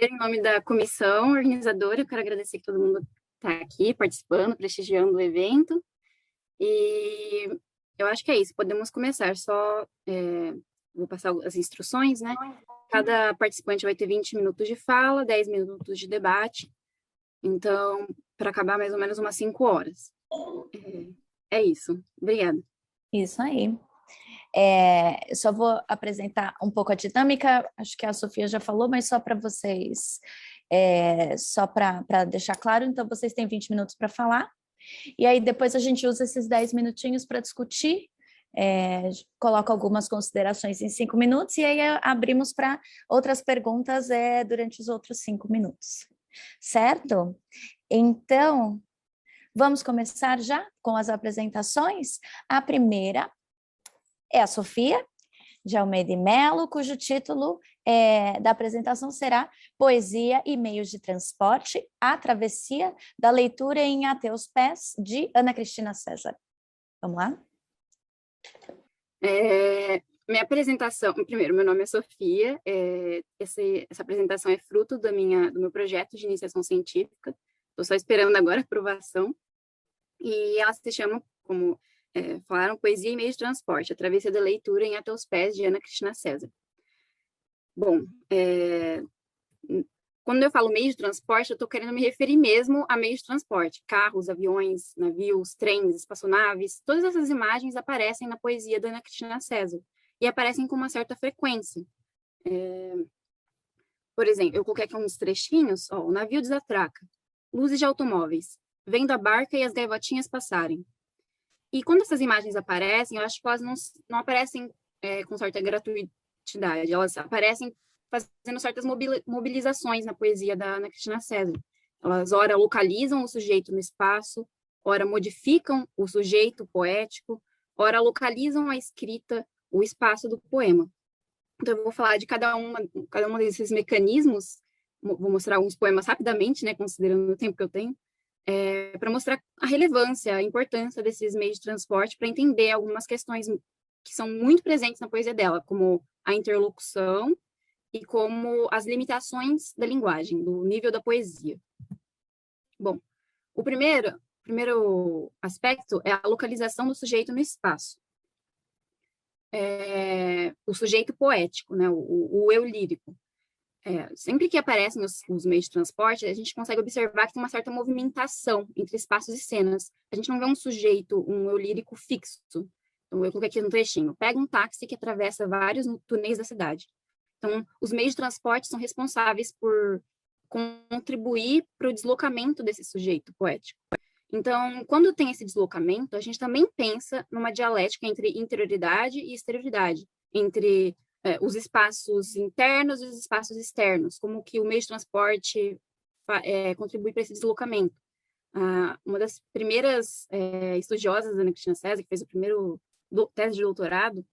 Em nome da comissão organizadora, eu quero agradecer que todo mundo está aqui participando, prestigiando o evento. E eu acho que é isso, podemos começar. Vou passar as instruções, né? Cada participante vai ter 20 minutos de fala, 10 minutos de debate. Então, para acabar mais ou menos umas 5 horas. É isso. Obrigada. Isso aí. Eu só vou apresentar um pouco a dinâmica, acho que a Sofia já falou, mas só para vocês, só para deixar claro, então vocês têm 20 minutos para falar, e aí depois a gente usa esses 10 minutinhos para discutir, coloca algumas considerações em 5 minutos, e aí abrimos para outras perguntas durante os outros 5 minutos, certo? Então, vamos começar já com as apresentações. A primeira é a Sofia de Almeida e Melo, cujo título da apresentação será Poesia e Meios de Transporte, a Travessia da Leitura em A Teus Pés, de Ana Cristina César. Vamos lá? Minha apresentação, primeiro, meu nome é Sofia, essa apresentação é fruto do meu projeto de iniciação científica, estou só esperando agora a aprovação, e ela se chama, como falaram, Poesia e Meio de Transporte, a Travessia da Leitura em A Teus Pés, de Ana Cristina César. Bom, quando eu falo meio de transporte, eu estou querendo me referir mesmo a meio de transporte, carros, aviões, navios, trens, espaçonaves, todas essas imagens aparecem na poesia da Ana Cristina César, e aparecem com uma certa frequência. Por exemplo, eu coloquei aqui uns trechinhos, o navio desatraca, luzes de automóveis, vendo a barca e as gaivotinhas passarem. E quando essas imagens aparecem, eu acho que elas não aparecem com certa gratuidade, elas aparecem fazendo certas mobilizações na poesia da Ana Cristina César. Elas, ora, localizam o sujeito no espaço, ora, modificam o sujeito poético, ora, localizam a escrita, o espaço do poema. Então, eu vou falar de cada um desses mecanismos, vou mostrar alguns poemas rapidamente, né, considerando o tempo que eu tenho, para mostrar a relevância, a importância desses meios de transporte, para entender algumas questões que são muito presentes na poesia dela, como a interlocução e como as limitações da linguagem, do nível da poesia. Bom, o primeiro aspecto é a localização do sujeito no espaço. O sujeito poético, né, o eu lírico. Sempre que aparecem os meios de transporte, a gente consegue observar que tem uma certa movimentação entre espaços e cenas. A gente não vê um sujeito, um eu lírico fixo. Então, eu coloquei aqui no trechinho. Pega um táxi que atravessa vários túneis da cidade. Então, os meios de transporte são responsáveis por contribuir para o deslocamento desse sujeito poético. Então, quando tem esse deslocamento, a gente também pensa numa dialética entre interioridade e exterioridade, entre os espaços internos e os espaços externos, como que o meio de transporte contribui para esse deslocamento. Uma das primeiras estudiosas da Ana Cristina César, que fez o primeiro tese de doutorado,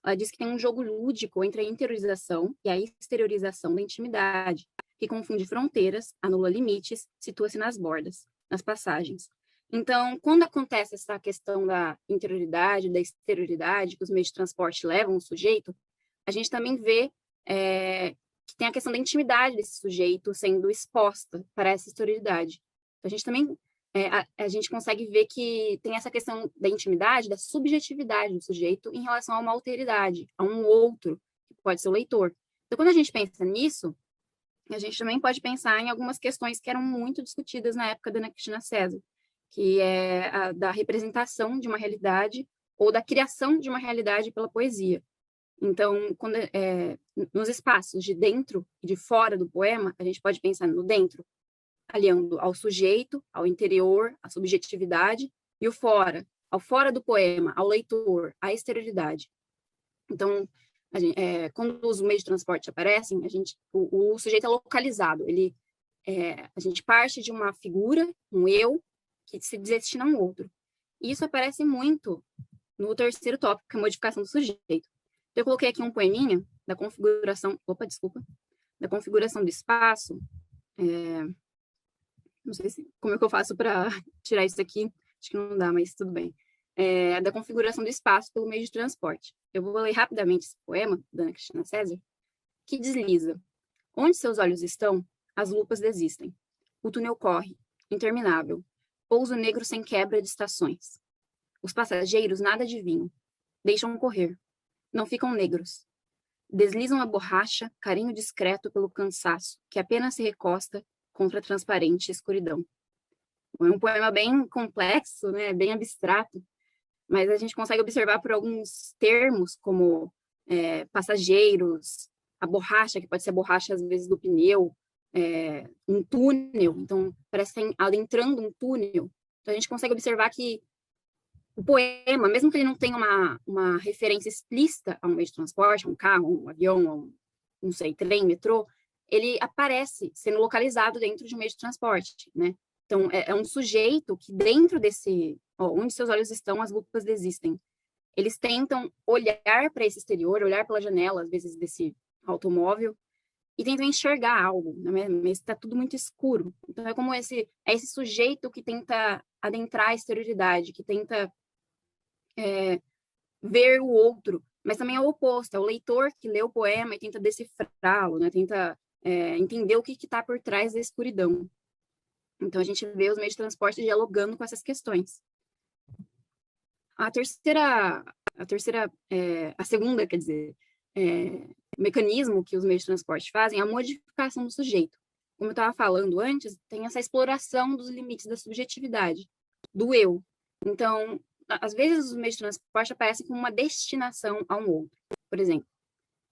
ela diz que tem um jogo lúdico entre a interiorização e a exteriorização da intimidade, que confunde fronteiras, anula limites, situa-se nas bordas, nas passagens. Então, quando acontece essa questão da interioridade, da exterioridade, que os meios de transporte levam o sujeito, a gente também vê que tem a questão da intimidade desse sujeito sendo exposta para essa exterioridade. Então, a gente também a gente consegue ver que tem essa questão da intimidade, da subjetividade do sujeito em relação a uma alteridade, a um outro, que pode ser o leitor. Então, quando a gente pensa nisso, a gente também pode pensar em algumas questões que eram muito discutidas na época da Ana Cristina César, que é a da representação de uma realidade ou da criação de uma realidade pela poesia. Então, nos espaços de dentro e de fora do poema, a gente pode pensar no dentro, aliando ao sujeito, ao interior, à subjetividade, e o fora, ao fora do poema, ao leitor, à exterioridade. Então, quando os meios de transporte aparecem, o sujeito é localizado, a gente parte de uma figura, um eu, que se destina a um outro. E isso aparece muito no terceiro tópico, que é a modificação do sujeito. Então, eu coloquei aqui um poeminha da configuração, da configuração do espaço. Não sei como é que eu faço para tirar isso aqui, acho que não dá, mas tudo bem. Da configuração do espaço pelo meio de transporte. Eu vou ler rapidamente esse poema, da Ana Cristina César, que desliza. Onde seus olhos estão, as lupas desistem. O túnel corre, interminável. Pouso negro sem quebra de estações. Os passageiros nada adivinham. Deixam correr. Não ficam negros. Deslizam a borracha, carinho discreto pelo cansaço, que apenas se recosta contra a transparente escuridão. É um poema bem complexo, né? Bem abstrato, mas a gente consegue observar por alguns termos, como passageiros, a borracha, que pode ser a borracha, às vezes, do pneu, um túnel, então parece que está adentrando um túnel. Então a gente consegue observar que o poema, mesmo que ele não tenha uma referência explícita a um meio de transporte, um carro, um avião, não sei, trem, metrô, ele aparece sendo localizado dentro de um meio de transporte, né? Então, é um sujeito que dentro desse, onde seus olhos estão, as lupas desistem. Eles tentam olhar para esse exterior, olhar pela janela, às vezes, desse automóvel, e tentam enxergar algo, né? Mas está tudo muito escuro. Então, é como esse sujeito que tenta adentrar a exterioridade, que tenta ver o outro, mas também é o oposto, é o leitor que lê o poema e tenta decifrá-lo, né? Tenta entender o que está por trás da escuridão. Então, a gente vê os meios de transporte dialogando com essas questões. A segunda, quer dizer, mecanismo que os meios de transporte fazem é a modificação do sujeito. Como eu estava falando antes, tem essa exploração dos limites da subjetividade, do eu. Então, às vezes os meios de transporte aparecem como uma destinação a um outro. Por exemplo,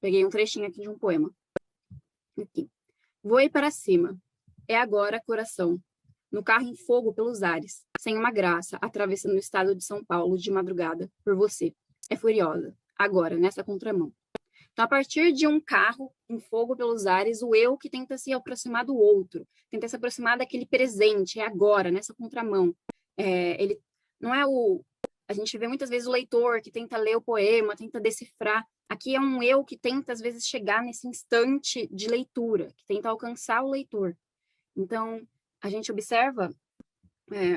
peguei um trechinho aqui de um poema. Aqui. Voe para cima. É agora, coração. No carro em fogo pelos ares, sem uma graça, atravessando o estado de São Paulo de madrugada, por você. É furiosa. Agora, nessa contramão. Então, a partir de um carro em fogo pelos ares, o eu que tenta se aproximar do outro, tenta se aproximar daquele presente, é agora, nessa contramão. Ele não é o... A gente vê muitas vezes o leitor que tenta ler o poema, tenta decifrar. Aqui é um eu que tenta, às vezes, chegar nesse instante de leitura, que tenta alcançar o leitor. Então, a gente observa,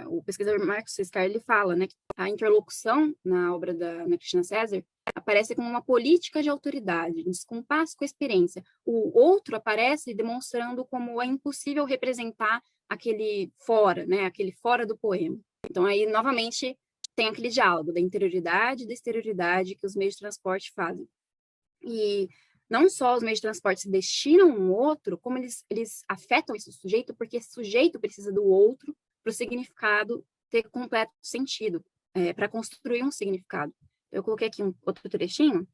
o pesquisador Marcos Sescar, ele fala, né, que a interlocução na obra da Ana Cristina César aparece como uma política de autoridade, em descompasso com a experiência. O outro aparece demonstrando como é impossível representar aquele fora, né, aquele fora do poema. Então, aí, novamente, tem aquele diálogo da interioridade e da exterioridade que os meios de transporte fazem. E não só os meios de transporte se destinam a um outro, como eles afetam esse sujeito, porque esse sujeito precisa do outro para o significado ter completo sentido, para construir um significado. Eu coloquei aqui outro trechinho.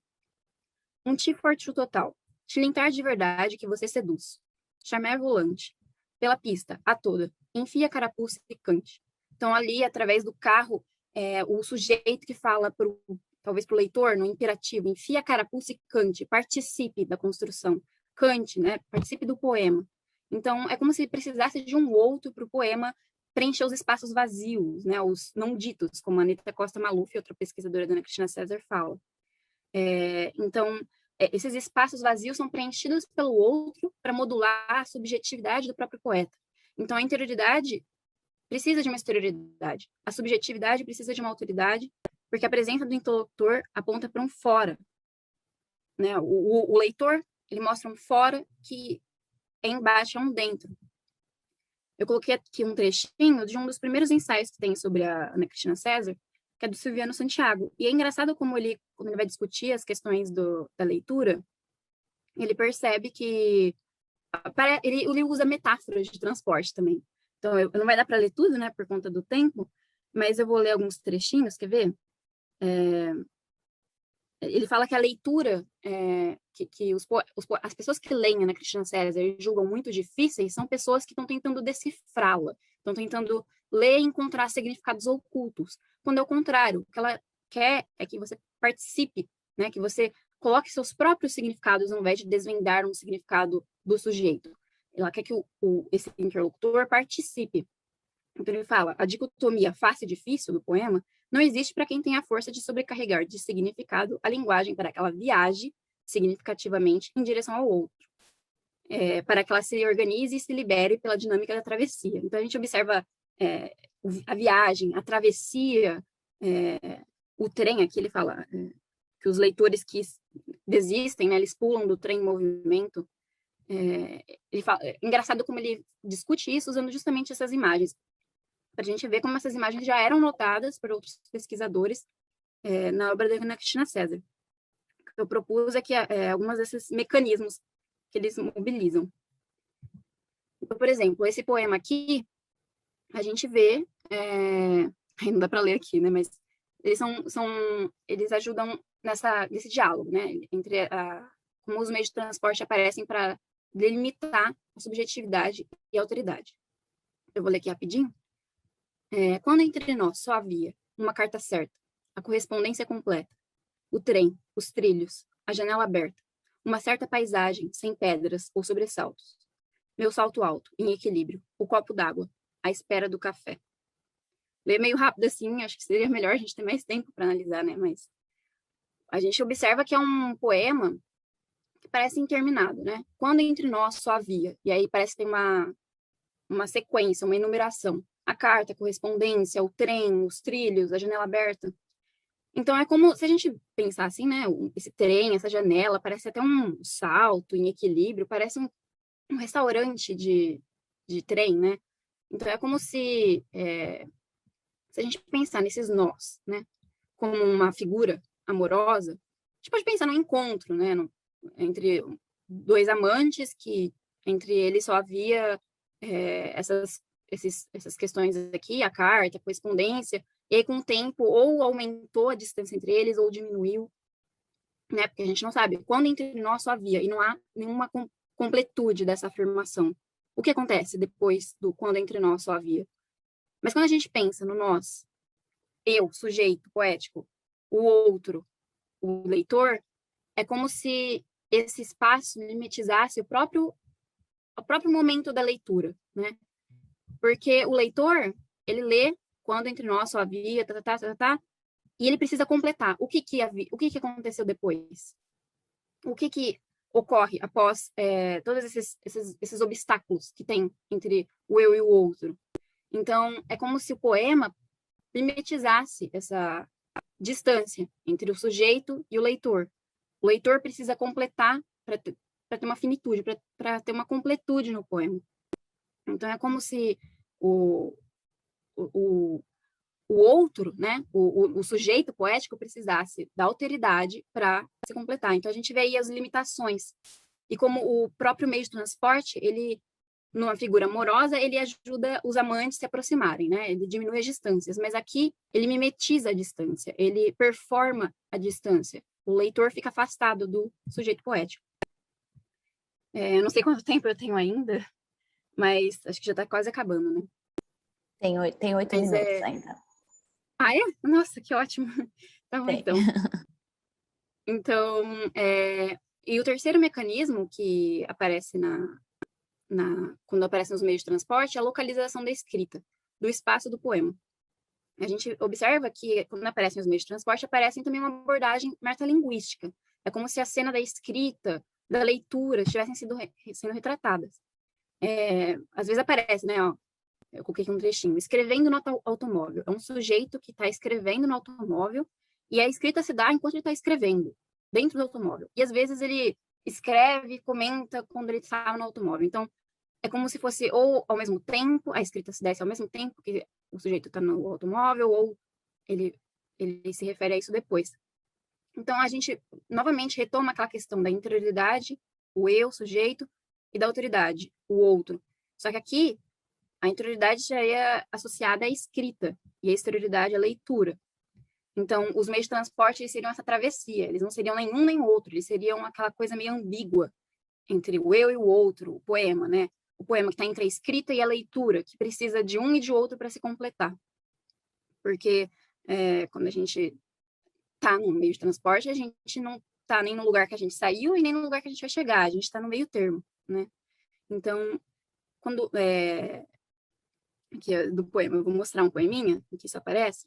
Um te forte total. Tilintar de verdade que você seduz. Charmer volante. Pela pista, a toda. Enfia carapuça e cante. Então, ali, através do carro, o sujeito que fala talvez para o leitor, no imperativo, enfia a carapuça e cante, participe da construção, cante, né? Participe do poema. Então, é como se precisasse de um outro para o poema preencher os espaços vazios, né? Os não ditos, como a Anita Costa Maluf, outra pesquisadora da Ana Cristina César, fala. Então, esses espaços vazios são preenchidos pelo outro para modular a subjetividade do próprio poeta. Então, a interioridade precisa de uma exterioridade, a subjetividade precisa de uma autoridade, porque a presença do interlocutor aponta para um fora. Né? O leitor, ele mostra um fora que é embaixo, é um dentro. Eu coloquei aqui um trechinho de um dos primeiros ensaios que tem sobre a Ana Cristina César, que é do Silviano Santiago. E é engraçado como quando ele vai discutir as questões da leitura, ele percebe que ele usa metáforas de transporte também. Então, não vai dar para ler tudo, né, por conta do tempo, mas eu vou ler alguns trechinhos, quer ver? Ele fala que a leitura, que as pessoas que leem Ana Cristina César e julgam muito difíceis são pessoas que estão tentando decifrá-la, estão tentando ler e encontrar significados ocultos, quando é o contrário, o que ela quer é que você participe, né, que você coloque seus próprios significados ao invés de desvendar um significado do sujeito. Ela quer que esse interlocutor participe. Então ele fala, a dicotomia fácil e difícil do poema não existe para quem tem a força de sobrecarregar de significado a linguagem para que ela viaje significativamente em direção ao outro, para que ela se organize e se libere pela dinâmica da travessia. Então a gente observa a viagem, a travessia, o trem aqui, ele fala que os leitores que desistem, né, eles pulam do trem em movimento, É engraçado como ele discute isso usando justamente essas imagens, para a gente ver como essas imagens já eram notadas por outros pesquisadores na obra da Ana Cristina César. O que eu propus é que alguns desses mecanismos que eles mobilizam. Então, por exemplo, esse poema aqui, a gente vê, não dá para ler aqui, né, mas eles ajudam nesse diálogo, né, entre como os meios de transporte aparecem para delimitar a subjetividade e a autoridade. Eu vou ler aqui rapidinho. Quando entre nós só havia uma carta certa, a correspondência completa, o trem, os trilhos, a janela aberta, uma certa paisagem sem pedras ou sobressaltos, meu salto alto, em equilíbrio, o copo d'água, à espera do café. Ler meio rápido assim, acho que seria melhor a gente ter mais tempo para analisar, né? Mas a gente observa que é um poema que parece interminado, né? Quando entre nós só havia, e aí parece que tem uma sequência, uma enumeração. A carta, a correspondência, o trem, os trilhos, a janela aberta. Então, é como se a gente pensar assim, né? Esse trem, essa janela, parece até um salto em equilíbrio, parece um restaurante de trem, né? Então, é como se a gente pensar nesses nós, né? Como uma figura amorosa, a gente pode pensar num encontro, né? Entre dois amantes que entre eles só havia essas questões aqui, a carta, a correspondência, e aí com o tempo ou aumentou a distância entre eles ou diminuiu, né? Porque a gente não sabe. Quando entre nós só havia, e não há nenhuma completude dessa afirmação. O que acontece depois do quando entre nós só havia? Mas quando a gente pensa no nós, eu, sujeito poético, o outro, o leitor, é como se esse espaço limitizasse o próprio momento da leitura, né? Porque o leitor, ele lê quando entre nós só havia, e ele precisa completar. O que aconteceu depois? O que ocorre após todos esses obstáculos que tem entre o eu e o outro? Então, é como se o poema mimetizasse essa distância entre o sujeito e o leitor. O leitor precisa completar para ter uma finitude, para ter uma completude no poema. Então, é como se o outro, né, o sujeito poético precisasse da alteridade para se completar. Então, a gente vê aí as limitações. E como o próprio meio de transporte, ele, numa figura amorosa, ele ajuda os amantes a se aproximarem, né? Ele diminui as distâncias. Mas aqui, ele mimetiza a distância, ele performa a distância. O leitor fica afastado do sujeito poético. Eu não sei quanto tempo eu tenho ainda, mas acho que já está quase acabando, né? Tem 8 minutos ainda. Ah, é? Nossa, que ótimo. Tá bom, Tem. então. Então, e o terceiro mecanismo que aparece quando aparece nos meios de transporte é a localização da escrita, do espaço do poema. A gente observa que, quando aparecem os meios de transporte, aparecem também uma abordagem metalinguística. É como se a cena da escrita, da leitura, estivessem sendo retratadas. Às vezes aparece, né, ó, eu coloquei aqui um trechinho, escrevendo no automóvel. É um sujeito que está escrevendo no automóvel e a escrita se dá enquanto ele está escrevendo, dentro do automóvel. E às vezes ele escreve, comenta quando ele está no automóvel. Então, é como se fosse ou ao mesmo tempo, a escrita se desse ao mesmo tempo que o sujeito está no automóvel, ou ele se refere a isso depois. Então, a gente novamente retoma aquela questão da interioridade, o eu, sujeito, e da autoridade, o outro. Só que aqui, a interioridade já é associada à escrita, e a exterioridade à leitura. Então, os meios de transporte eles seriam essa travessia, eles não seriam nenhum nem outro, eles seriam aquela coisa meio ambígua entre o eu e o outro, o poema, né? O poema que está entre a escrita e a leitura, que precisa de um e de outro para se completar. Porque quando a gente está no meio de transporte, a gente não está nem no lugar que a gente saiu e nem no lugar que a gente vai chegar, a gente está no meio termo, né? Então, quando aqui do poema, eu vou mostrar um poeminha, que isso aparece.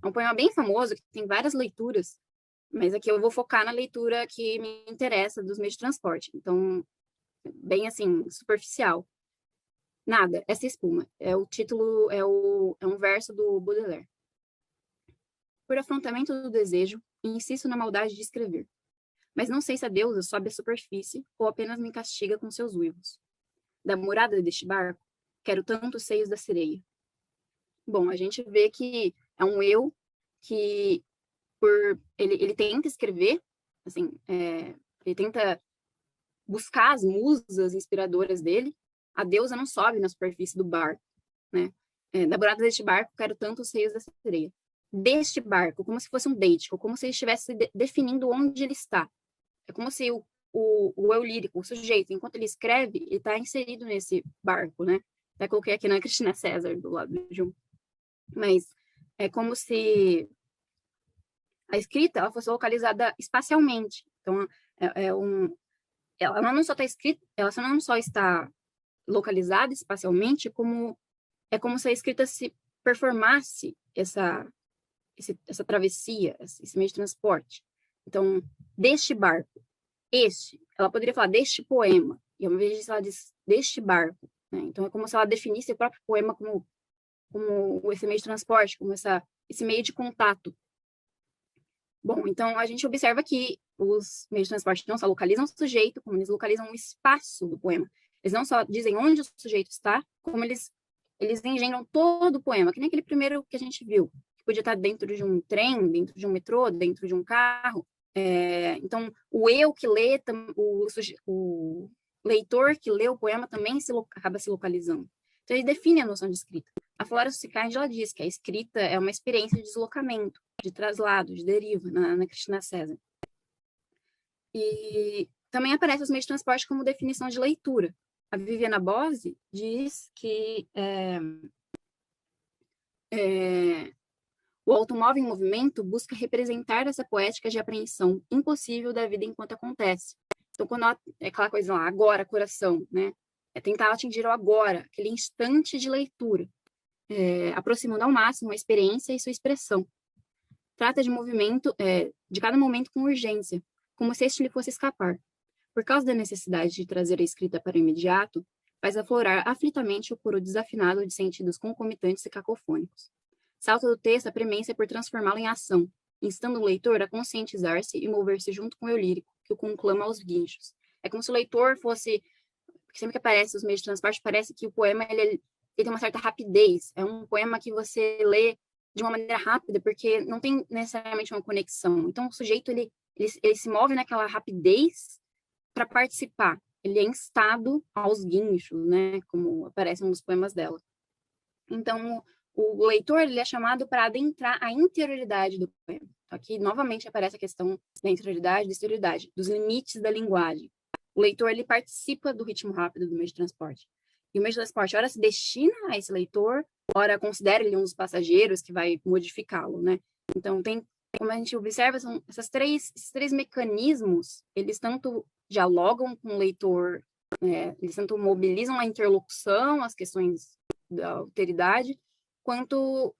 É um poema bem famoso, que tem várias leituras, mas aqui eu vou focar na leitura que me interessa dos meios de transporte. Então, bem assim, superficial. Nada, essa espuma. O título é um verso do Baudelaire. Por afrontamento do desejo, insisto na maldade de escrever. mas não sei se a deusa sobe à superfície ou apenas me castiga com seus uivos. Da morada deste barco, quero tanto os seios da sereia. Bom, a gente vê que é um eu que ele tenta escrever, assim, ele tenta buscar as musas inspiradoras dele. A deusa não sobe na superfície do barco, né? Da morada deste barco, quero tanto os seios da sereia. Deste barco, como se fosse um date, ou como se ele estivesse definindo onde ele está. É como se o eu lírico, o sujeito, enquanto ele escreve, ele está inserido nesse barco, né? Até coloquei aqui na Cristina César, do lado de um. Mas é como se a escrita ela fosse localizada espacialmente. Então, ela não só está escrita, ela não só está localizada espacialmente, como é como se a escrita se performasse essa travessia, esse meio de transporte. Então, deste barco, ela poderia falar deste poema, e ao invés disso ela diz deste barco, né? Então é como se ela definisse o próprio poema como esse meio de transporte, como esse meio de contato. Bom, então a gente observa que os meios de transporte não só localizam o sujeito, como eles localizam o espaço do poema. Eles não só dizem onde o sujeito está, como eles engendram todo o poema, que nem aquele primeiro que a gente viu, que podia estar dentro de um trem, dentro de um metrô, dentro de um carro. Então, o eu que lê, o leitor que lê o poema também acaba se localizando. Então, ele define a noção de escrita. A Flora Sicard, ela diz que a escrita é uma experiência de deslocamento, de traslado, de deriva, na Cristina César. E também aparece os meios de transporte como definição de leitura. A Viviana Bose diz que o automóvel em movimento busca representar essa poética de apreensão impossível da vida enquanto acontece. Então, quando é aquela coisa lá, agora, coração, né? É tentar atingir o agora, aquele instante de leitura, aproximando ao máximo a experiência e sua expressão. Trata de movimento, de cada momento com urgência, como se este lhe fosse escapar. Por causa da necessidade de trazer a escrita para o imediato, faz aflorar aflitamente o coro desafinado de sentidos concomitantes e cacofônicos. Salta do texto a premência por transformá-lo em ação, instando o leitor a conscientizar-se e mover-se junto com o eu lírico, que o conclama aos guinchos. É como se o leitor fosse... Porque sempre que aparece os meios de transporte, parece que o poema ele tem uma certa rapidez. É um poema que você lê de uma maneira rápida, porque não tem necessariamente uma conexão. Então, o sujeito ele se move naquela rapidez para participar. Ele é instado aos guinchos, né? Como aparece nos poemas dela. Então, o leitor ele é chamado para adentrar a interioridade do poema. Aqui, novamente, aparece a questão da interioridade, da exterioridade, dos limites da linguagem. O leitor ele participa do ritmo rápido do meio de transporte. E o meio de transporte, ora se destina a esse leitor, ora considera ele um dos passageiros que vai modificá-lo, né? Então, como a gente observa, são esses três mecanismos, eles tanto dialogam com o leitor, eles tanto mobilizam a interlocução, as questões da alteridade, quanto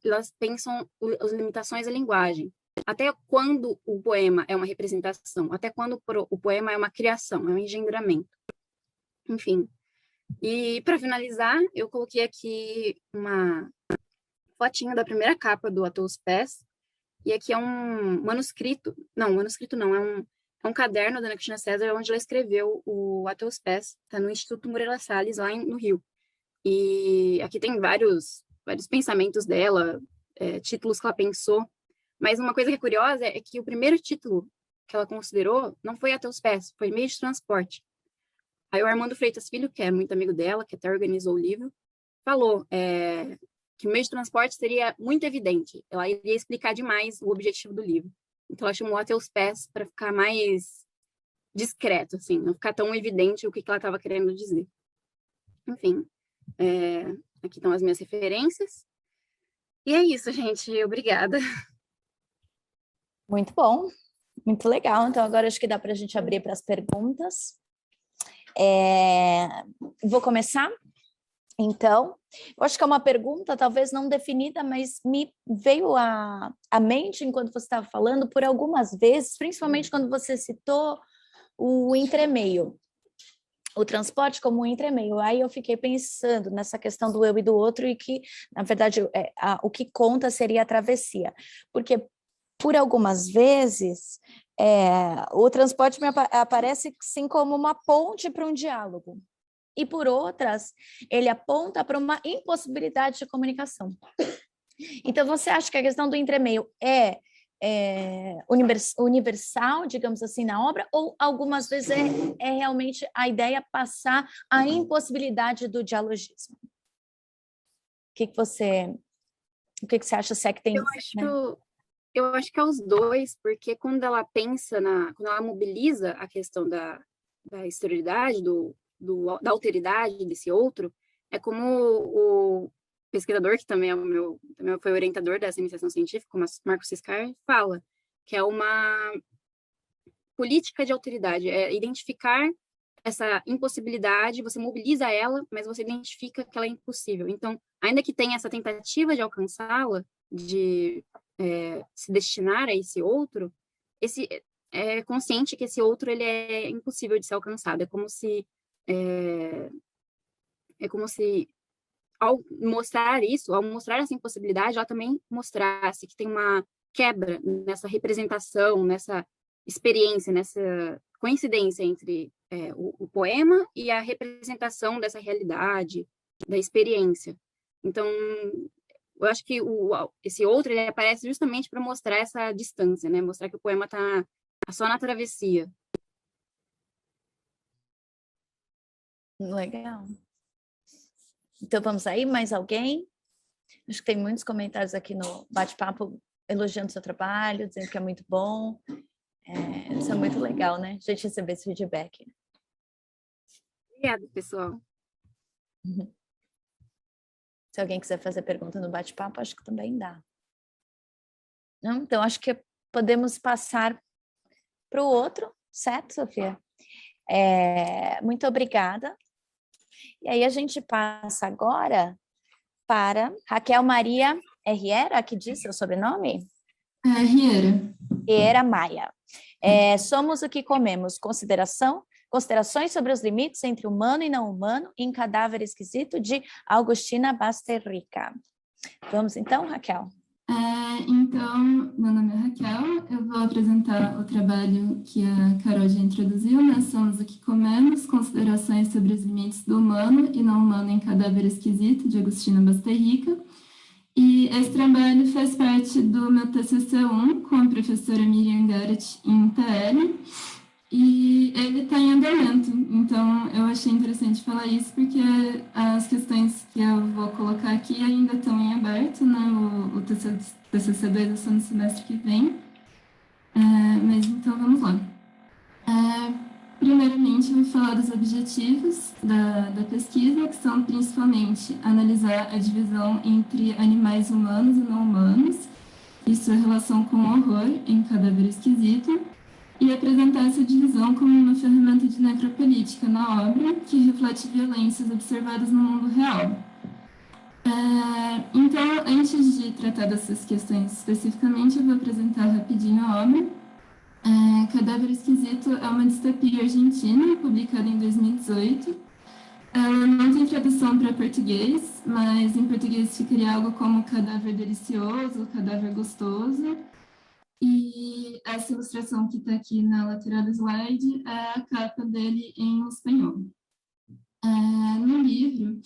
elas pensam as limitações da linguagem. Até quando o poema é uma representação, até quando o poema é uma criação, é um engendramento. Enfim. E, para finalizar, eu coloquei aqui uma fotinha da primeira capa do Até os Pés, e aqui é um manuscrito, é um caderno da Ana Cristina César, onde ela escreveu o Até os Pés, está no Instituto Moreira Salles, lá no Rio. E aqui tem vários pensamentos dela, títulos que ela pensou, mas uma coisa que é curiosa é que o primeiro título que ela considerou não foi Até os Pés, foi Meio de Transporte. Aí o Armando Freitas Filho, que é muito amigo dela, que até organizou o livro, falou que o meio de transporte seria muito evidente. Ela iria explicar demais o objetivo do livro. Então ela chamou Até os Pés para ficar mais discreto, assim, não ficar tão evidente o que ela estava querendo dizer. Enfim, aqui estão as minhas referências. E é isso, gente. Obrigada. Muito bom, muito legal. Então, agora acho que dá para a gente abrir para as perguntas. Vou começar? Então, eu acho que é uma pergunta talvez não definida, mas me veio à mente enquanto você estava falando por algumas vezes, principalmente quando você citou o entremeio, o transporte como um entremeio. Aí eu fiquei pensando nessa questão do eu e do outro e que, na verdade, o que conta seria a travessia. Porque, por algumas vezes, O transporte aparece sim como uma ponte para um diálogo. E por outras, ele aponta para uma impossibilidade de comunicação. Então, você acha que a questão do entremeio é universal, digamos assim, na obra, ou algumas vezes é realmente a ideia passar a impossibilidade do dialogismo? O que você acha, se é que tem... Eu acho que é os dois, porque quando ela pensa quando ela mobiliza a questão da exterioridade, da alteridade desse outro, é como o pesquisador, que também foi orientador dessa iniciação científica, como Marco Ciscar, fala, que é uma política de alteridade, é identificar essa impossibilidade, você mobiliza ela, mas você identifica que ela é impossível. Então, ainda que tenha essa tentativa de alcançá-la, de se destinar a esse outro, é consciente que esse outro ele é impossível de ser alcançado. É como se ao mostrar isso, ao mostrar essa impossibilidade, ela também mostrasse que tem uma quebra nessa representação, nessa experiência, nessa coincidência entre o poema e a representação dessa realidade, da experiência. Então, eu acho que esse outro ele aparece justamente para mostrar essa distância, né? Mostrar que o poema está só na travessia. Legal. Então, vamos aí, mais alguém? Acho que tem muitos comentários aqui no bate-papo elogiando o seu trabalho, dizendo que é muito bom. Isso é muito legal, né? A gente receber esse feedback. Obrigada, pessoal. Se alguém quiser fazer pergunta no bate-papo, acho que também dá. Não? Então, acho que podemos passar para o outro, certo, Sofia? Muito obrigada. E aí a gente passa agora para Raquel Maria Riera, que diz seu sobrenome? Riera. Riera Maia. Somos o que comemos. Considerações sobre os limites entre humano e não humano em Cadáver Esquisito, de Augustina Basterrica. Vamos então, Raquel? Então, meu nome é Raquel, eu vou apresentar o trabalho que a Carol já introduziu, né? Somos o que comemos, considerações sobre os limites do humano e não humano em Cadáver Esquisito, de Agostina Basterrica. E esse trabalho faz parte do meu TCC-1 com a professora Miriam Garrett em PL, e ele está em andamento, então eu achei interessante falar isso, porque as questões que eu vou colocar aqui ainda estão em aberto, né? O TCC2 é só no semestre que vem, mas então vamos lá. Primeiramente, eu vou falar dos objetivos da pesquisa, que são principalmente analisar a divisão entre animais humanos e não humanos e sua relação com o horror em Cadáver Esquisito, e apresentar essa divisão como uma ferramenta de necropolítica na obra que reflete violências observadas no mundo real. Então, antes de tratar dessas questões especificamente, eu vou apresentar rapidinho a obra. Cadáver Esquisito é uma distopia argentina, publicada em 2018. Ela não tem tradução para português, mas em português ficaria algo como Cadáver Delicioso, Cadáver Gostoso. E essa ilustração que está aqui na lateral do slide é a capa dele em espanhol. No livro,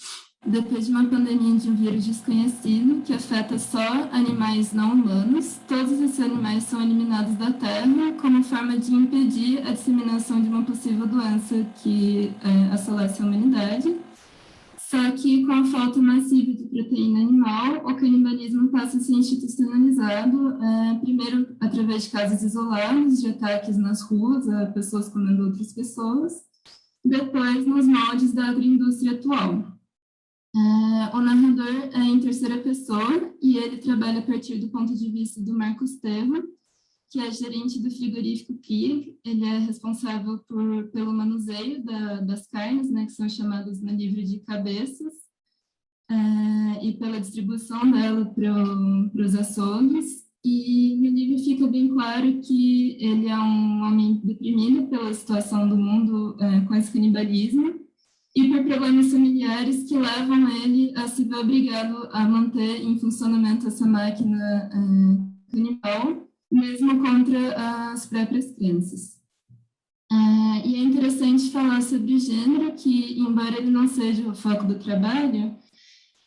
depois de uma pandemia de um vírus desconhecido que afeta só animais não humanos, todos esses animais são eliminados da Terra como forma de impedir a disseminação de uma possível doença que assolasse a humanidade. Só que com a falta massiva de proteína animal, o canibalismo passa a ser institucionalizado, primeiro através de casos isolados, de ataques nas ruas a pessoas comendo outras pessoas, depois nos moldes da agroindústria atual. O narrador é em terceira pessoa e ele trabalha a partir do ponto de vista do Marcos Terra, que é gerente do frigorífico Pia. Ele é responsável pelo manuseio das carnes, né, que são chamadas no livro de cabeças, e pela distribuição dela para os açougues. E no livro fica bem claro que ele é um homem deprimido pela situação do mundo com esse canibalismo e por problemas familiares que levam ele a se ver obrigado a manter em funcionamento essa máquina canibal, mesmo contra as próprias crenças. E é interessante falar sobre gênero, que, embora ele não seja o foco do trabalho,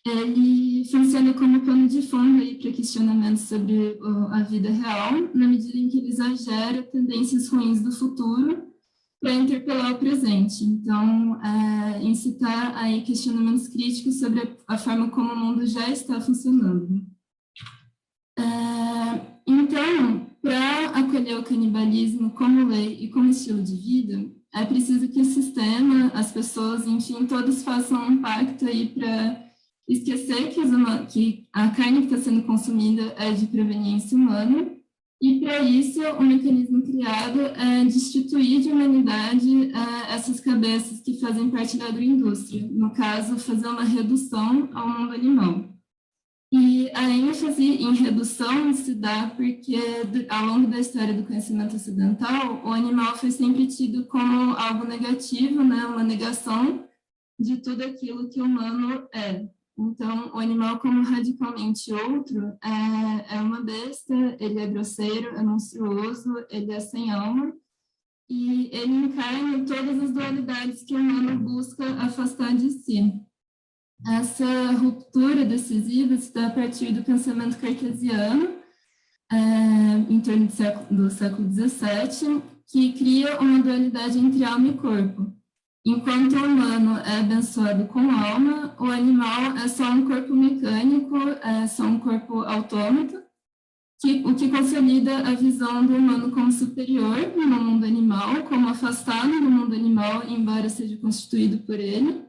ele funciona como pano de fundo para questionamentos sobre a vida real, na medida em que ele exagera tendências ruins do futuro para interpelar o presente. Então, incitar aí questionamentos críticos sobre a forma como o mundo já está funcionando. Então, para acolher o canibalismo como lei e como estilo de vida, é preciso que o sistema, as pessoas, enfim, todos façam um pacto aí para esquecer que a carne que está sendo consumida é de proveniência humana, e para isso o mecanismo criado é destituir de humanidade essas cabeças que fazem parte da agroindústria, no caso, fazer uma redução ao mundo animal. E a ênfase em redução se dá porque, ao longo da história do conhecimento ocidental, o animal foi sempre tido como algo negativo, né? Uma negação de tudo aquilo que o humano é. Então, o animal como radicalmente outro é uma besta, ele é grosseiro, é monstruoso, ele é sem alma, e ele encarna todas as dualidades que o humano busca afastar de si. Essa ruptura decisiva se dá a partir do pensamento cartesiano, em torno do século XVII, que cria uma dualidade entre alma e corpo. Enquanto o humano é abençoado com alma, o animal é só um corpo mecânico, é só um corpo autômato, o que consolida a visão do humano como superior no mundo animal, como afastado do mundo animal, embora seja constituído por ele,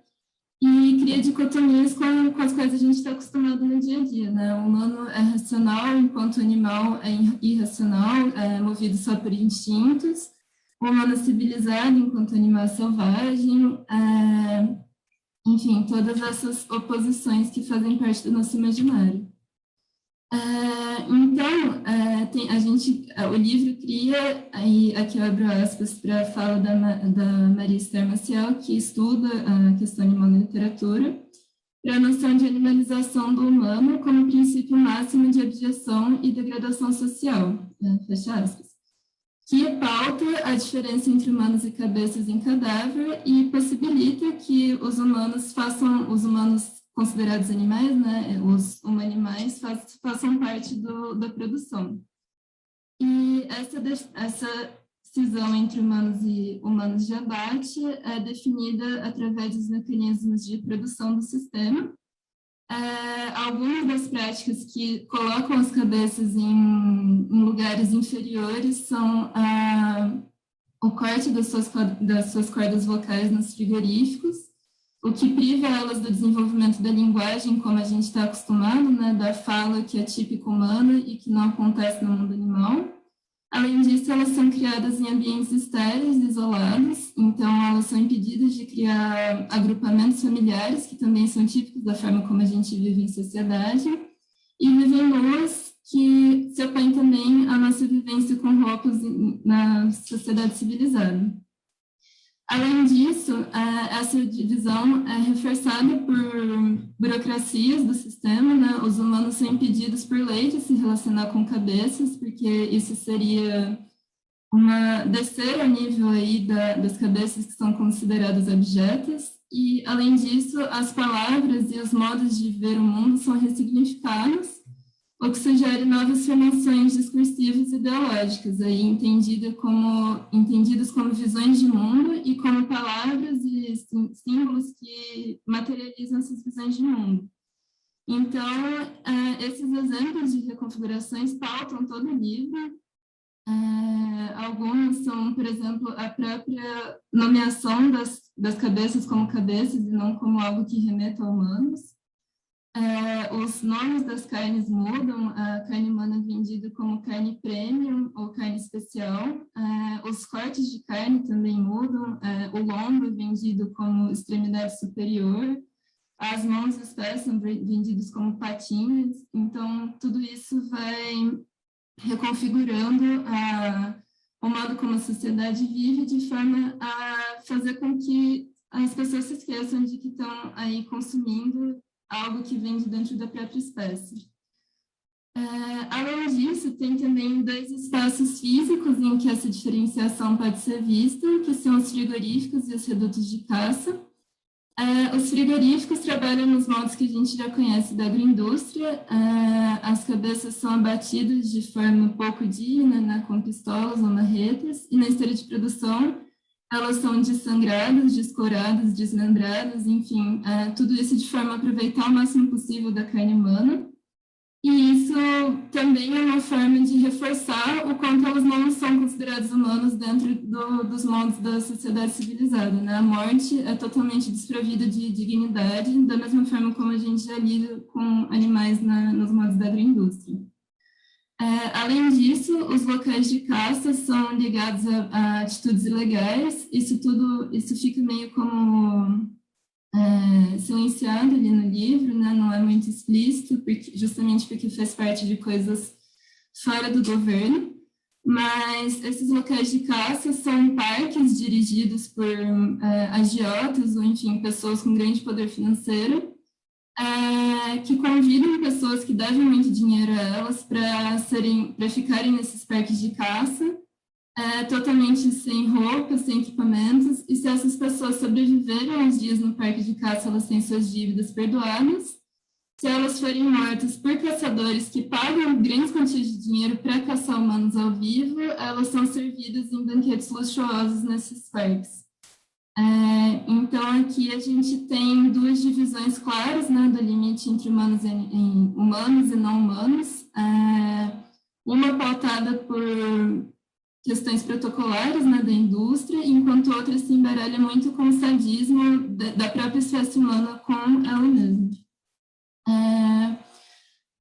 e cria dicotomias com as quais a gente está acostumado no dia a dia, né? O humano é racional, enquanto o animal é irracional, é movido só por instintos. O humano é civilizado, enquanto o animal é selvagem. Enfim, todas essas oposições que fazem parte do nosso imaginário. Então, o livro cria, aí aqui eu abro aspas para a fala da Maria Esther Maciel, que estuda a questão animal na literatura, para a noção de animalização do humano como princípio máximo de abjeção e degradação social, fecha aspas, que pauta a diferença entre humanos e cabeças em cadáver e possibilita que os humanos considerados animais, né, os humanimais, façam parte da produção. E essa cisão entre humanos e humanos de abate é definida através dos mecanismos de produção do sistema. Algumas das práticas que colocam as cabeças em lugares inferiores são o corte das suas cordas vocais nos frigoríficos, o que priva elas do desenvolvimento da linguagem, como a gente está acostumado, né, da fala que é típica humana e que não acontece no mundo animal. Além disso, elas são criadas em ambientes estéreis, isolados, então elas são impedidas de criar agrupamentos familiares, que também são típicos da forma como a gente vive em sociedade, e vivem nuas, que se opõem também à nossa vivência com roupas na sociedade civilizada. Além disso, essa divisão é reforçada por burocracias do sistema, né? Os humanos são impedidos por lei de se relacionar com cabeças, porque isso seria descer ao nível aí das cabeças que são consideradas objetos, e, além disso, as palavras e os modos de ver o mundo são ressignificados, o que sugere novas formações discursivas e ideológicas, aí entendidas como visões de mundo e como palavras e símbolos que materializam essas visões de mundo. Então, esses exemplos de reconfigurações pautam todo o livro. Algumas são, por exemplo, a própria nomeação das cabeças como cabeças e não como algo que remeta a humanos. Os nomes das carnes mudam, a carne humana é vendida como carne premium ou carne especial, os cortes de carne também mudam, o lombo é vendido como extremidade superior, as mãos e os pés são vendidos como patinhas, então tudo isso vai reconfigurando o modo como a sociedade vive de forma a fazer com que as pessoas se esqueçam de que estão aí consumindo algo que vem de dentro da própria espécie. Além disso, tem também 2 espaços físicos em que essa diferenciação pode ser vista, que são os frigoríficos e os redutos de caça. Os frigoríficos trabalham nos moldes que a gente já conhece da agroindústria. As cabeças são abatidas de forma pouco digna, né, com pistolas ou marretas, e na esteira de produção elas são dessangradas, descoradas, desmembradas, enfim, tudo isso de forma a aproveitar o máximo possível da carne humana. E isso também é uma forma de reforçar o quanto elas não são consideradas humanas dentro dos moldes da sociedade civilizada, né? A morte é totalmente desprovida de dignidade, da mesma forma como a gente já lida com animais nos moldes da agroindústria. Além disso, os locais de caça são ligados a atitudes ilegais. Isso fica meio como silenciado ali no livro, né? Não é muito explícito, justamente porque faz parte de coisas fora do governo, mas esses locais de caça são parques dirigidos por agiotas, ou enfim, pessoas com grande poder financeiro, que convidam pessoas que devem muito dinheiro a elas para ficarem nesses parques de caça, totalmente sem roupa, sem equipamentos, e se essas pessoas sobreviverem aos dias no parque de caça, elas têm suas dívidas perdoadas. Se elas forem mortas por caçadores que pagam grandes quantias de dinheiro para caçar humanos ao vivo, elas são servidas em banquetes luxuosos nesses parques. Então, aqui a gente tem 2 divisões claras, né, do limite entre humanos e não humanos, uma pautada por questões protocolares, né, da indústria, enquanto outra se embaralha muito com o sadismo da própria espécie humana com ela mesma.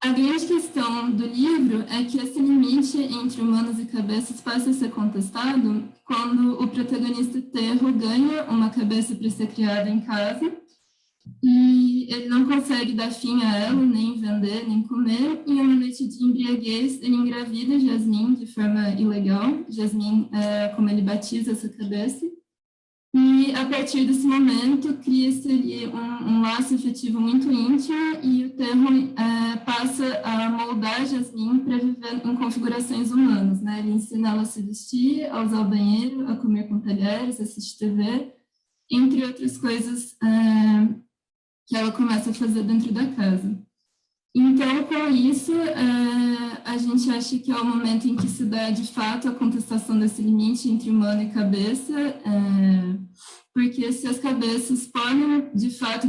A grande questão do livro é que esse limite entre humanos e cabeças passa a ser contestado quando o protagonista Terro ganha uma cabeça para ser criada em casa e ele não consegue dar fim a ela, nem vender, nem comer. Em uma noite de embriaguez, ele engravida Jasmine de forma ilegal. Jasmine como ele batiza essa cabeça. E, a partir desse momento, cria-se um laço afetivo muito íntimo e o Terro passa a moldar Jasmine para viver em configurações humanas, né? Ele ensina ela a se vestir, a usar o banheiro, a comer com talheres, a assistir TV, entre outras coisas que ela começa a fazer dentro da casa. Então, com isso, a gente acha que é o momento em que se dá, de fato, a contestação desse limite entre humano e cabeça, porque se as cabeças podem, de fato,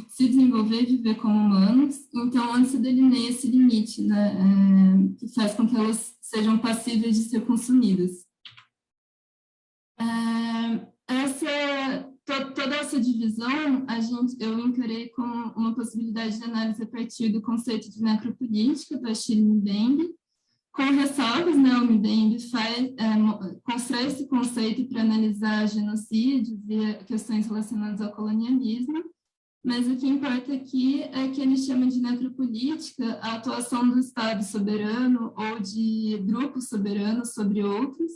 se desenvolver e viver como humanos, então, onde se delineia esse limite, né, que faz com que elas sejam passíveis de ser consumidas. Toda essa divisão eu encarei como uma possibilidade de análise a partir do conceito de necropolítica do Achille Mbembe, com ressalvas, né? O Mbembe constrói esse conceito para analisar genocídios e questões relacionadas ao colonialismo, mas o que importa aqui é que ele chama de necropolítica a atuação do Estado soberano ou de grupos soberanos sobre outros,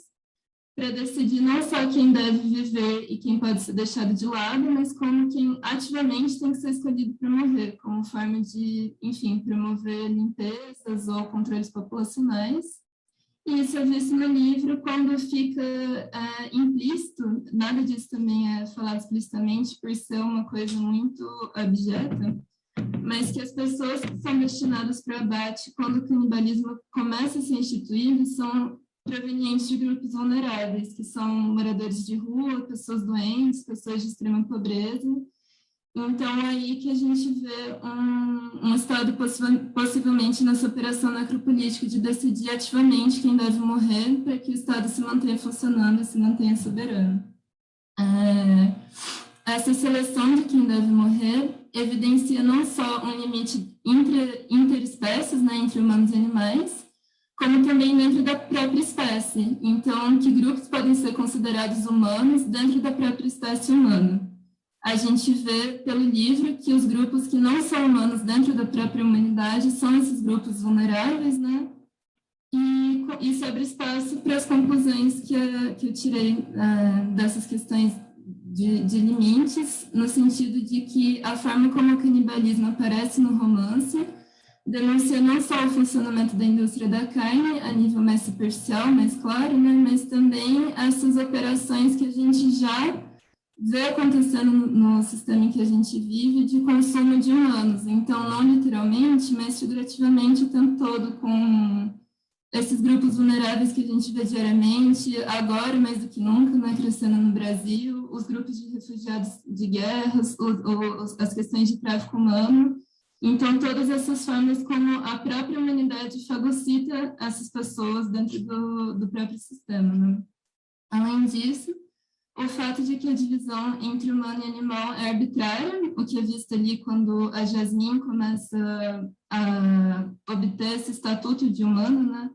para decidir não só quem deve viver e quem pode ser deixado de lado, mas como quem ativamente tem que ser escolhido para morrer, como forma de, enfim, promover limpezas ou controles populacionais. E isso é visto no livro quando fica implícito, nada disso também é falado explicitamente por ser uma coisa muito abjeta, mas que as pessoas que são destinadas para o abate quando o canibalismo começa a ser instituído são provenientes de grupos vulneráveis, que são moradores de rua, pessoas doentes, pessoas de extrema pobreza. Então, é aí que a gente vê um Estado possivelmente nessa operação necropolítica de decidir ativamente quem deve morrer para que o Estado se mantenha funcionando e se mantenha soberano. Essa seleção de quem deve morrer evidencia não só um limite interespécies, né, entre humanos e animais, como também dentro da própria espécie. Então, que grupos podem ser considerados humanos dentro da própria espécie humana. A gente vê pelo livro que os grupos que não são humanos dentro da própria humanidade são esses grupos vulneráveis, né? E isso abre espaço para as conclusões que eu tirei dessas questões de limites, no sentido de que a forma como o canibalismo aparece no romance denuncia não só o funcionamento da indústria da carne a nível mais superficial, mais claro, né, mas também essas operações que a gente já vê acontecendo no sistema em que a gente vive de consumo de humanos. Então, não literalmente, mas figurativamente o tempo todo, com esses grupos vulneráveis que a gente vê diariamente, agora mais do que nunca, né, crescendo no Brasil, os grupos de refugiados de guerras, as questões de tráfico humano. Então, todas essas formas como a própria humanidade fagocita essas pessoas dentro do próprio sistema, né? Além disso, o fato de que a divisão entre humano e animal é arbitrária, o que é visto ali quando a Jasmine começa a obter esse estatuto de humano, né?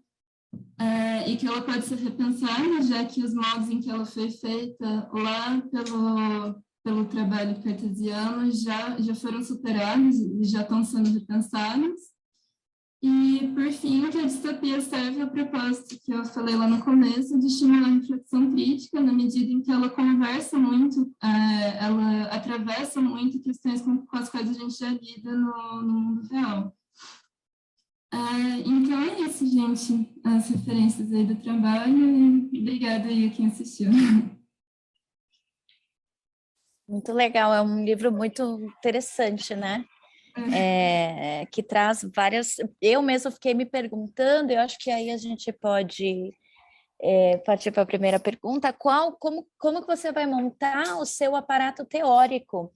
E que ela pode ser repensada, já que os moldes em que ela foi feita lá pelo trabalho cartesiano já foram superados e já estão sendo repensados. E, por fim, que a distopia serve ao propósito que eu falei lá no começo, de estimular a reflexão crítica, na medida em que ela conversa muito, ela atravessa muito questões com as quais a gente já lida no mundo real. Então é isso, gente, as referências aí do trabalho, e obrigada aí a quem assistiu. Muito legal, é um livro muito interessante, né? Que traz várias... Eu mesma fiquei me perguntando, eu acho que aí a gente pode partir para a primeira pergunta, como que você vai montar o seu aparato teórico?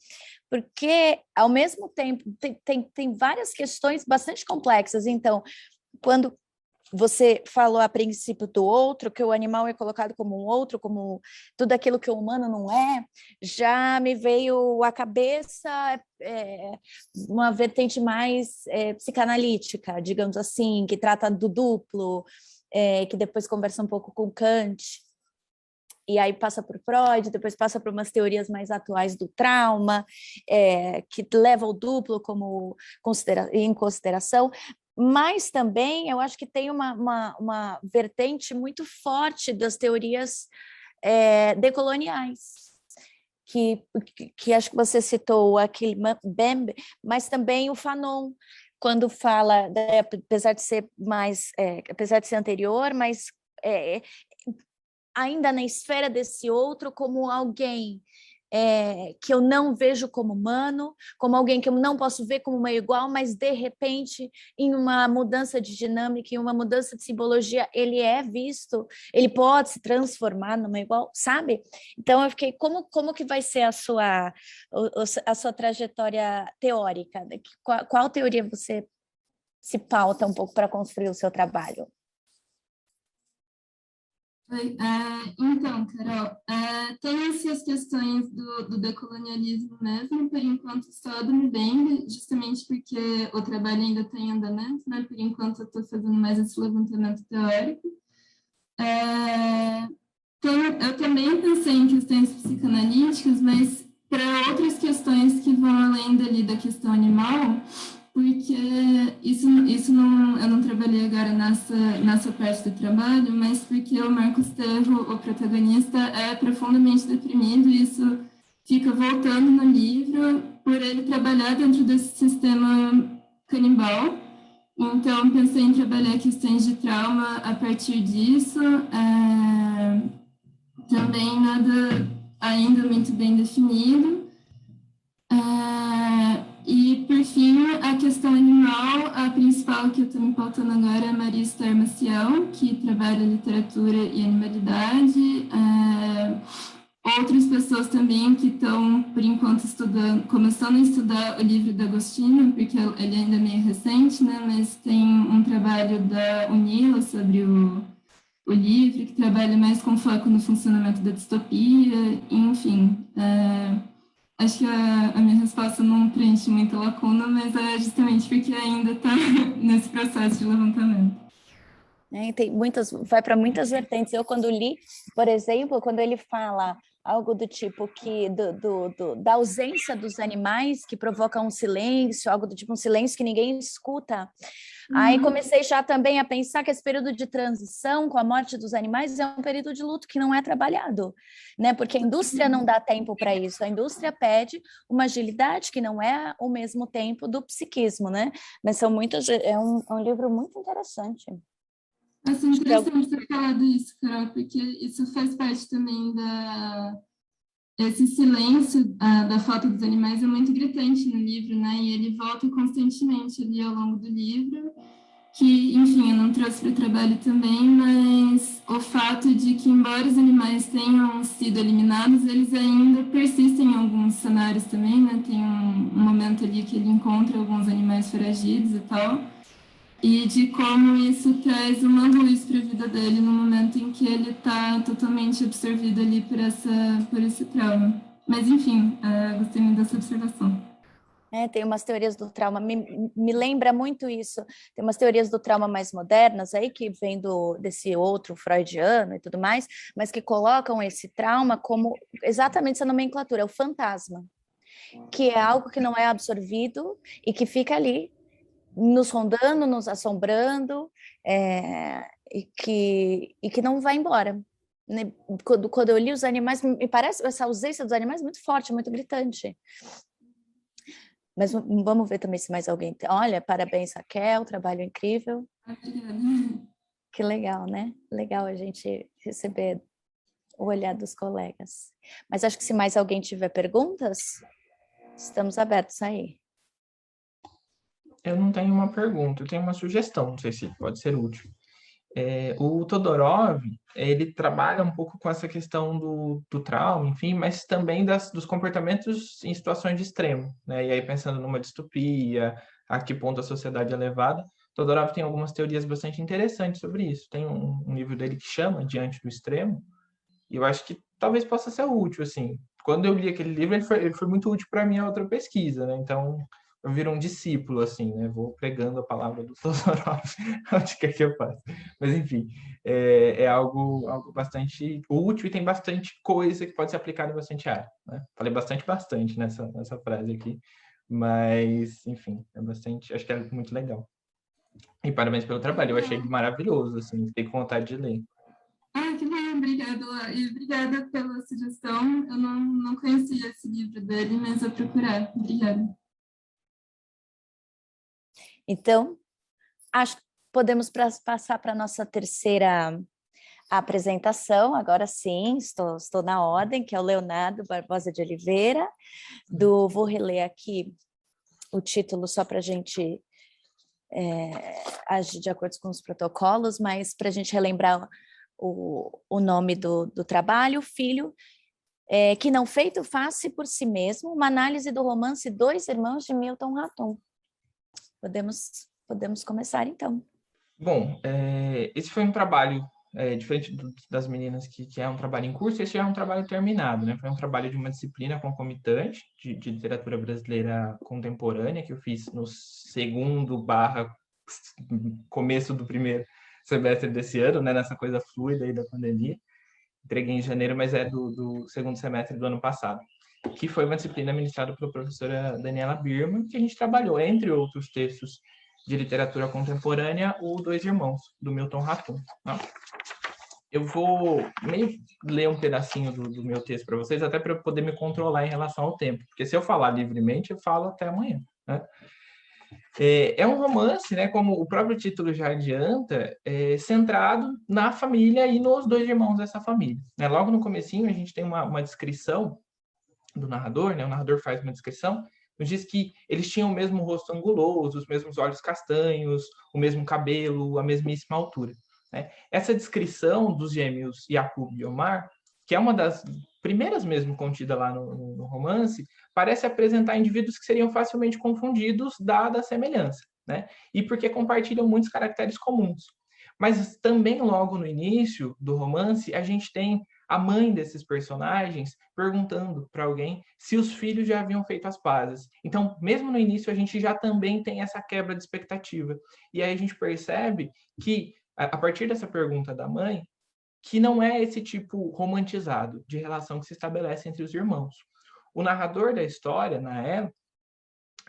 Porque, ao mesmo tempo, tem várias questões bastante complexas. Então, quando você falou a princípio do outro, que o animal é colocado como um outro, como tudo aquilo que o humano não é, já me veio à cabeça uma vertente mais psicanalítica, digamos assim, que trata do duplo, que depois conversa um pouco com Kant, e aí passa por Freud, depois passa por umas teorias mais atuais do trauma, que leva o duplo como em consideração, mas também eu acho que tem uma vertente muito forte das teorias decoloniais, que acho que você citou aquele Mbembe, mas também o Fanon, quando fala, apesar de ser anterior, mas ainda na esfera desse outro, como alguém que eu não vejo como humano, como alguém que eu não posso ver como uma igual, mas de repente, em uma mudança de dinâmica, em uma mudança de simbologia, ele é visto, ele pode se transformar numa igual, sabe? Então eu fiquei, como que vai ser a sua trajetória teórica? Qual teoria você se pauta um pouco para construir o seu trabalho? Então, Carol, tem essas questões do decolonialismo mesmo, por enquanto só do Mbembe, justamente porque o trabalho ainda está em andamento, né? Por enquanto eu estou fazendo mais esse levantamento teórico. Eu também pensei em questões psicanalíticas, mas para outras questões que vão além dali da questão animal, porque eu não trabalhei agora nessa parte do trabalho, mas porque o Marcos Terro, o protagonista, é profundamente deprimido, e isso fica voltando no livro por ele trabalhar dentro desse sistema canibal. Então, pensei em trabalhar questões de trauma a partir disso. Também nada ainda muito bem definido. E, por fim, a questão animal, a principal que eu estou me pautando agora é a Maria Esther Maciel, que trabalha literatura e animalidade. Outras pessoas também que estão, por enquanto, começando a estudar o livro da Agostina, porque ele ainda é meio recente, né? Mas tem um trabalho da Unila sobre o livro, que trabalha mais com foco no funcionamento da distopia, enfim. Acho que a minha resposta não preenche muita lacuna, mas é justamente porque ainda está nesse processo de levantamento. né? Tem muitas, vai para muitas vertentes. Eu, quando li, por exemplo, quando ele fala algo do tipo que da ausência dos animais que provoca um silêncio, algo do tipo um silêncio que ninguém escuta. Aí comecei já também a pensar que esse período de transição com a morte dos animais é um período de luto que não é trabalhado, né? Porque a indústria não dá tempo para isso. A indústria pede uma agilidade que não é ao mesmo tempo do psiquismo, né? Mas são muitas, é um livro muito interessante. Acho interessante ter falado isso, Carol, porque isso faz parte também esse silêncio da falta dos animais é muito gritante no livro, né? E ele volta constantemente ali ao longo do livro, que, enfim, eu não trouxe para o trabalho também, mas o fato de que, embora os animais tenham sido eliminados, eles ainda persistem em alguns cenários também, né? Tem um momento ali que ele encontra alguns animais foragidos e tal, e de como isso traz uma luz para a vida dele no momento em que ele está totalmente absorvido ali por esse trauma. Mas, enfim, gostei muito dessa observação. Tem umas teorias do trauma, me lembra muito isso. Tem umas teorias do trauma mais modernas aí, que vem desse outro freudiano e tudo mais, mas que colocam esse trauma como exatamente essa nomenclatura, o fantasma, que é algo que não é absorvido e que fica ali, nos rondando, nos assombrando, e que não vai embora. Quando eu li os animais, me parece essa ausência dos animais muito forte, muito gritante. Mas vamos ver também se mais alguém... Olha, parabéns, Raquel, trabalho incrível. Que legal, né? Legal a gente receber o olhar dos colegas. Mas acho que se mais alguém tiver perguntas, estamos abertos aí. Eu não tenho uma pergunta, eu tenho uma sugestão, não sei se pode ser útil. O Todorov, ele trabalha um pouco com essa questão do trauma, enfim, mas também dos comportamentos em situações de extremo, né? E aí pensando numa distopia, a que ponto a sociedade é levada, Todorov tem algumas teorias bastante interessantes sobre isso. Tem um livro dele que chama Diante do Extremo, e eu acho que talvez possa ser útil, assim. Quando eu li aquele livro, ele foi muito útil para minha outra pesquisa, né? Então, eu viro um discípulo, assim, né? Vou pregando a palavra do Todorov onde quer que eu faça. Mas, enfim, é algo bastante útil e tem bastante coisa que pode ser aplicada em bastante área, né? Falei bastante nessa frase aqui, mas, enfim, acho que é muito legal. E parabéns pelo trabalho, eu achei maravilhoso, assim, fiquei com vontade de ler. Que bom, obrigada, Lá. E obrigada pela sugestão. Eu não conhecia esse livro dele, mas vou procurar. Obrigada. Então, acho que podemos passar para a nossa terceira apresentação. Agora sim, estou na ordem, que é o Leonardo Barbosa de Oliveira. Vou reler aqui o título só para a gente agir de acordo com os protocolos, mas para a gente relembrar o nome do trabalho, Filho, que não feito faz-se por si mesmo, uma análise do romance Dois Irmãos de Milton Raton. Podemos começar, então. Bom, esse foi um trabalho, diferente das meninas, que é um trabalho em curso, esse já é um trabalho terminado, né? Foi um trabalho de uma disciplina concomitante de literatura brasileira contemporânea, que eu fiz no começo do primeiro semestre desse ano, né? Nessa coisa fluida aí da pandemia. Entreguei em janeiro, mas é do segundo semestre do ano passado, que foi uma disciplina ministrada pela professora Daniela Birman, que a gente trabalhou, entre outros textos de literatura contemporânea, o Dois Irmãos, do Milton Raton. Eu vou ler um pedacinho do meu texto para vocês, até para eu poder me controlar em relação ao tempo, porque se eu falar livremente, eu falo até amanhã, né? É um romance, né, como o próprio título já adianta, centrado na família e nos dois irmãos dessa família, né? Logo no comecinho, a gente tem uma descrição do narrador, né? O narrador faz uma descrição, nos diz que eles tinham o mesmo rosto anguloso, os mesmos olhos castanhos, o mesmo cabelo, a mesmíssima altura, né? Essa descrição dos gêmeos Jacob e Omar, que é uma das primeiras mesmo contida lá no romance, parece apresentar indivíduos que seriam facilmente confundidos, dada a semelhança, né? E porque compartilham muitos caracteres comuns. Mas também logo no início do romance, a gente tem a mãe desses personagens perguntando para alguém se os filhos já haviam feito as pazes. Então, mesmo no início, a gente já também tem essa quebra de expectativa. E aí a gente percebe que a partir dessa pergunta da mãe, que não é esse tipo romantizado de relação que se estabelece entre os irmãos. O narrador da história, Nael,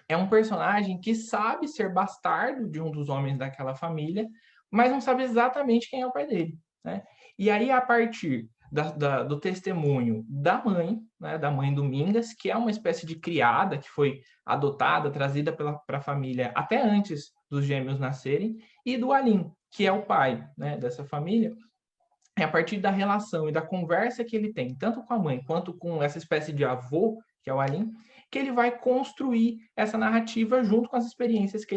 é um personagem que sabe ser bastardo de um dos homens daquela família, mas não sabe exatamente quem é o pai dele, né? E aí, a partir do testemunho da mãe, né, da mãe Domingas, que é uma espécie de criada que foi adotada, trazida para a família até antes dos gêmeos nascerem, e do Alim, que é o pai, né, dessa família. É a partir da relação e da conversa que ele tem, tanto com a mãe quanto com essa espécie de avô, que é o Alim, que ele vai construir essa narrativa junto com as experiências que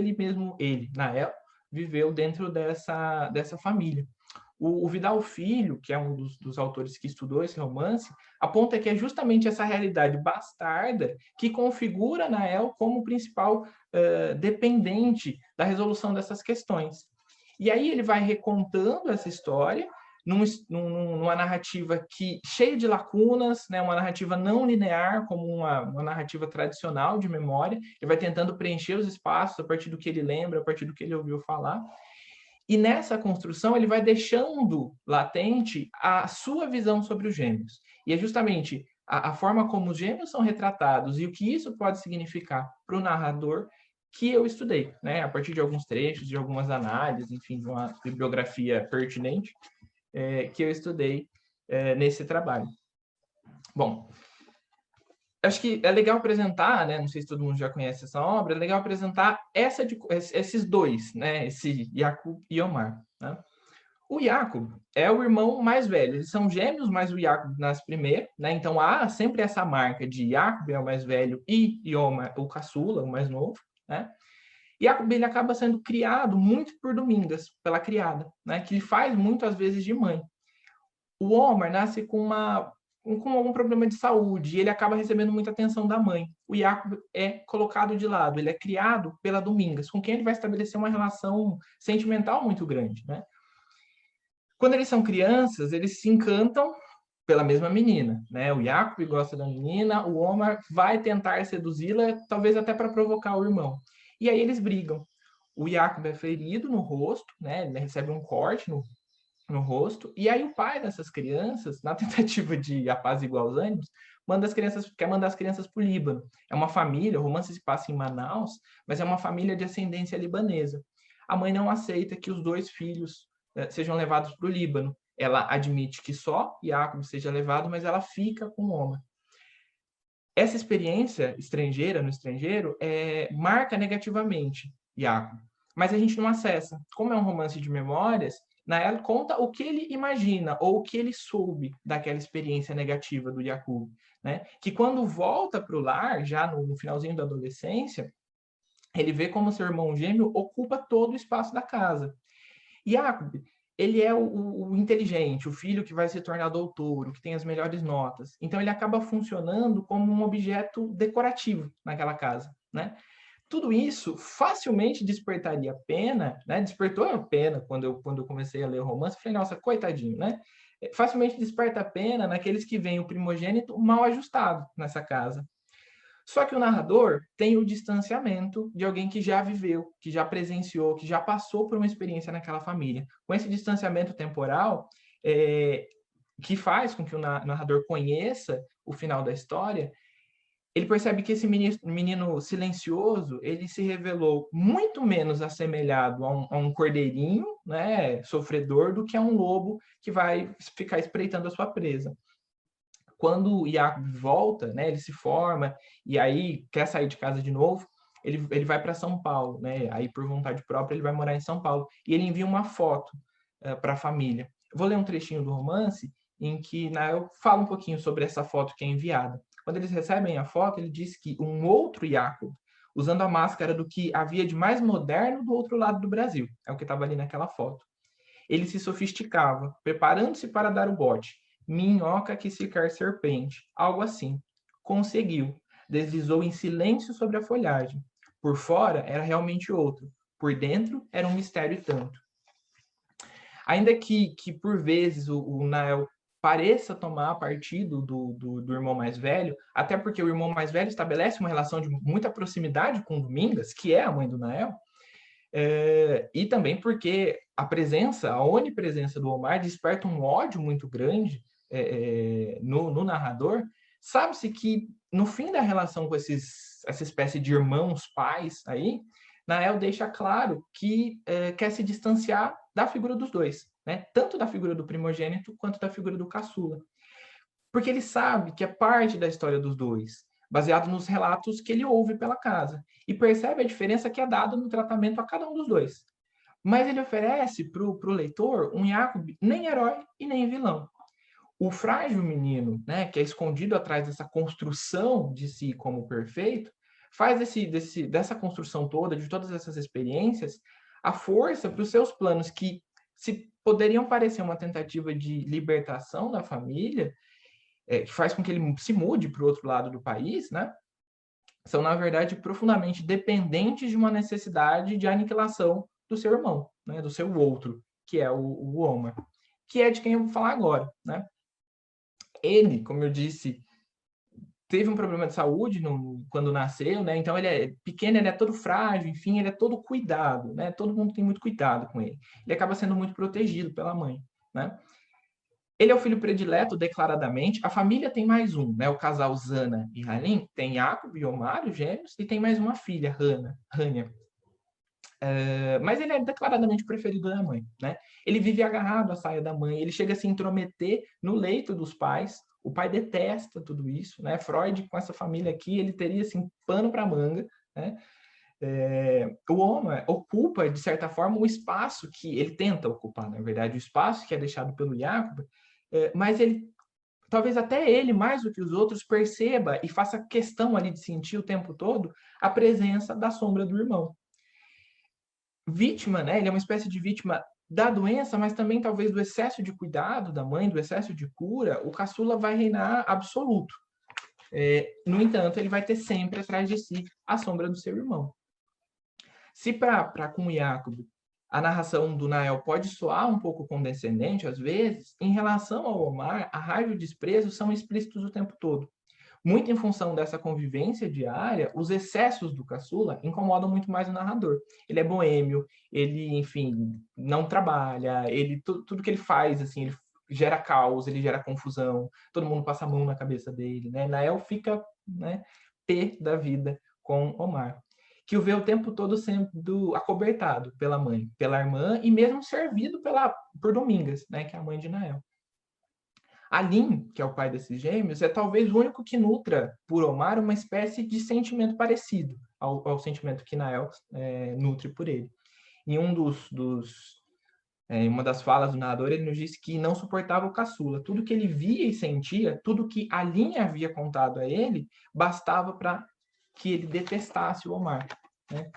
Nael, viveu dentro dessa família. O Vidal Filho, que é um dos autores que estudou esse romance, aponta que é justamente essa realidade bastarda que configura Nael como principal dependente da resolução dessas questões. E aí ele vai recontando essa história numa narrativa cheia de lacunas, né, uma narrativa não linear, como uma narrativa tradicional de memória. Ele vai tentando preencher os espaços a partir do que ele lembra, a partir do que ele ouviu falar. E nessa construção ele vai deixando latente a sua visão sobre os gêmeos. E é justamente a forma como os gêmeos são retratados e o que isso pode significar para o narrador que eu estudei, né? A partir de alguns trechos, de algumas análises, enfim, de uma bibliografia pertinente, que eu estudei nesse trabalho. Bom, acho que é legal apresentar, né? Não sei se todo mundo já conhece essa obra, é legal apresentar esses dois, né? Esse Yakub e Omar. Né? O Yakub é o irmão mais velho, eles são gêmeos, mas o Yakub nasce primeiro, né? Então há sempre essa marca de Yakub é o mais velho e Omar o caçula, o mais novo, né? Yakub ele acaba sendo criado muito por Domingas, pela criada, né? Que ele faz muito às vezes de mãe. O Omar nasce com algum problema de saúde e ele acaba recebendo muita atenção da mãe. O Yakub é colocado de lado, ele é criado pela Domingas, com quem ele vai estabelecer uma relação sentimental muito grande, né? Quando eles são crianças, eles se encantam pela mesma menina, né? O Yakub gosta da menina, o Omar vai tentar seduzi-la, talvez até para provocar o irmão. E aí eles brigam. O Yakub é ferido no rosto, né? Ele recebe um corte no rosto, e aí o pai dessas crianças, na tentativa de apaziguar os ânimos, quer mandar as crianças para o Líbano. É uma família, o romance se passa em Manaus, mas é uma família de ascendência libanesa. A mãe não aceita que os dois filhos sejam levados para o Líbano. Ela admite que só Yakub seja levado, mas ela fica com o Omar. Essa experiência estrangeira no estrangeiro marca negativamente Yakub, mas a gente não acessa. Como é um romance de memórias, Nael conta o que ele imagina ou o que ele soube daquela experiência negativa do Yakub, né? Que quando volta para o lar, já no finalzinho da adolescência, ele vê como seu irmão gêmeo ocupa todo o espaço da casa. Yakub, ele é o inteligente, o filho que vai se tornar doutor, o que tem as melhores notas. Então ele acaba funcionando como um objeto decorativo naquela casa, né? Tudo isso facilmente despertaria pena, né? Despertou a pena quando eu comecei a ler o romance. Falei, nossa, coitadinho, né? Facilmente desperta a pena naqueles que veem o primogênito mal ajustado nessa casa. Só que o narrador tem o distanciamento de alguém que já viveu, que já presenciou, que já passou por uma experiência naquela família. Com esse distanciamento temporal, que faz com que o narrador conheça o final da história, ele percebe que esse menino silencioso, ele se revelou muito menos assemelhado a um cordeirinho, né, sofredor, do que a um lobo que vai ficar espreitando a sua presa. Quando o Yakub volta, né, ele se forma e aí quer sair de casa de novo, ele vai para São Paulo, né? Aí por vontade própria ele vai morar em São Paulo e ele envia uma foto para a família. Vou ler um trechinho do romance em que Nael fala um pouquinho sobre essa foto que é enviada. Quando eles recebem a foto, ele diz que um outro Yakub, usando a máscara do que havia de mais moderno do outro lado do Brasil, é o que estava ali naquela foto. Ele se sofisticava, preparando-se para dar o bote. Minhoca que se quer serpente, algo assim. Conseguiu. Deslizou em silêncio sobre a folhagem. Por fora era realmente outro. Por dentro era um mistério tanto. Ainda que por vezes o Nael pareça tomar partido do irmão mais velho, até porque o irmão mais velho estabelece uma relação de muita proximidade com Domingas, que é a mãe do Nael, E também porque a onipresença do Omar desperta um ódio muito grande no narrador. Sabe-se que, no fim da relação com essa espécie de irmãos pais aí, Nael deixa claro que quer se distanciar da figura dos dois, né? Tanto da figura do primogênito quanto da figura do caçula. Porque ele sabe que é parte da história dos dois, baseado nos relatos que ele ouve pela casa, e percebe a diferença que é dada no tratamento a cada um dos dois. Mas ele oferece para o leitor um Jacob nem herói e nem vilão. O frágil menino, né, que é escondido atrás dessa construção de si como perfeito, faz dessa construção toda, de todas essas experiências, a força para os seus planos que se poderiam parecer uma tentativa de libertação da família, que faz com que ele se mude para o outro lado do país, né? São, na verdade, profundamente dependentes de uma necessidade de aniquilação do seu irmão, né? Do seu outro, que é o Omar, que é de quem eu vou falar agora, né? Ele, como eu disse, teve um problema de saúde quando nasceu, né? Então ele é pequeno, ele é todo frágil, enfim, ele é todo cuidado, né? Todo mundo tem muito cuidado com ele. Ele acaba sendo muito protegido pela mãe, né? Ele é o filho predileto, declaradamente. A família tem mais um, né? O casal Zana e Halim tem Jacob e Omar, os gêmeos, e tem mais uma filha, Rania. Mas ele é declaradamente preferido da mãe, né? Ele vive agarrado à saia da mãe, ele chega a se intrometer no leito dos pais. O pai detesta tudo isso, né? Freud, com essa família aqui, ele teria, assim, pano para manga, né? O Omar ocupa, de certa forma, o espaço que ele tenta ocupar, na verdade, o espaço que é deixado pelo Jacob, mas ele, talvez até ele, mais do que os outros, perceba e faça questão ali de sentir o tempo todo a presença da sombra do irmão. Vítima, né? Ele é uma espécie de vítima da doença, mas também talvez do excesso de cuidado da mãe, do excesso de cura. O caçula vai reinar absoluto. No entanto, ele vai ter sempre atrás de si a sombra do seu irmão. Se para com Jacob a narração do Nael pode soar um pouco condescendente às vezes, em relação ao Omar, a raiva e o desprezo são explícitos o tempo todo. Muito em função dessa convivência diária, os excessos do caçula incomodam muito mais o narrador. Ele é boêmio, ele, enfim, não trabalha, tudo que ele faz, assim, ele gera caos, ele gera confusão, todo mundo passa a mão na cabeça dele, né? Nael fica, né, pé da vida com Omar, que o vê o tempo todo sendo acobertado pela mãe, pela irmã, e mesmo servido por Domingas, né, que é a mãe de Nael. Halim, que é o pai desses gêmeos, é talvez o único que nutra por Omar uma espécie de sentimento parecido ao sentimento que Nael nutre por ele. Em uma das falas do narrador, ele nos disse que não suportava o caçula. Tudo que ele via e sentia, tudo que Halim havia contado a ele, bastava para que ele detestasse o Omar, né?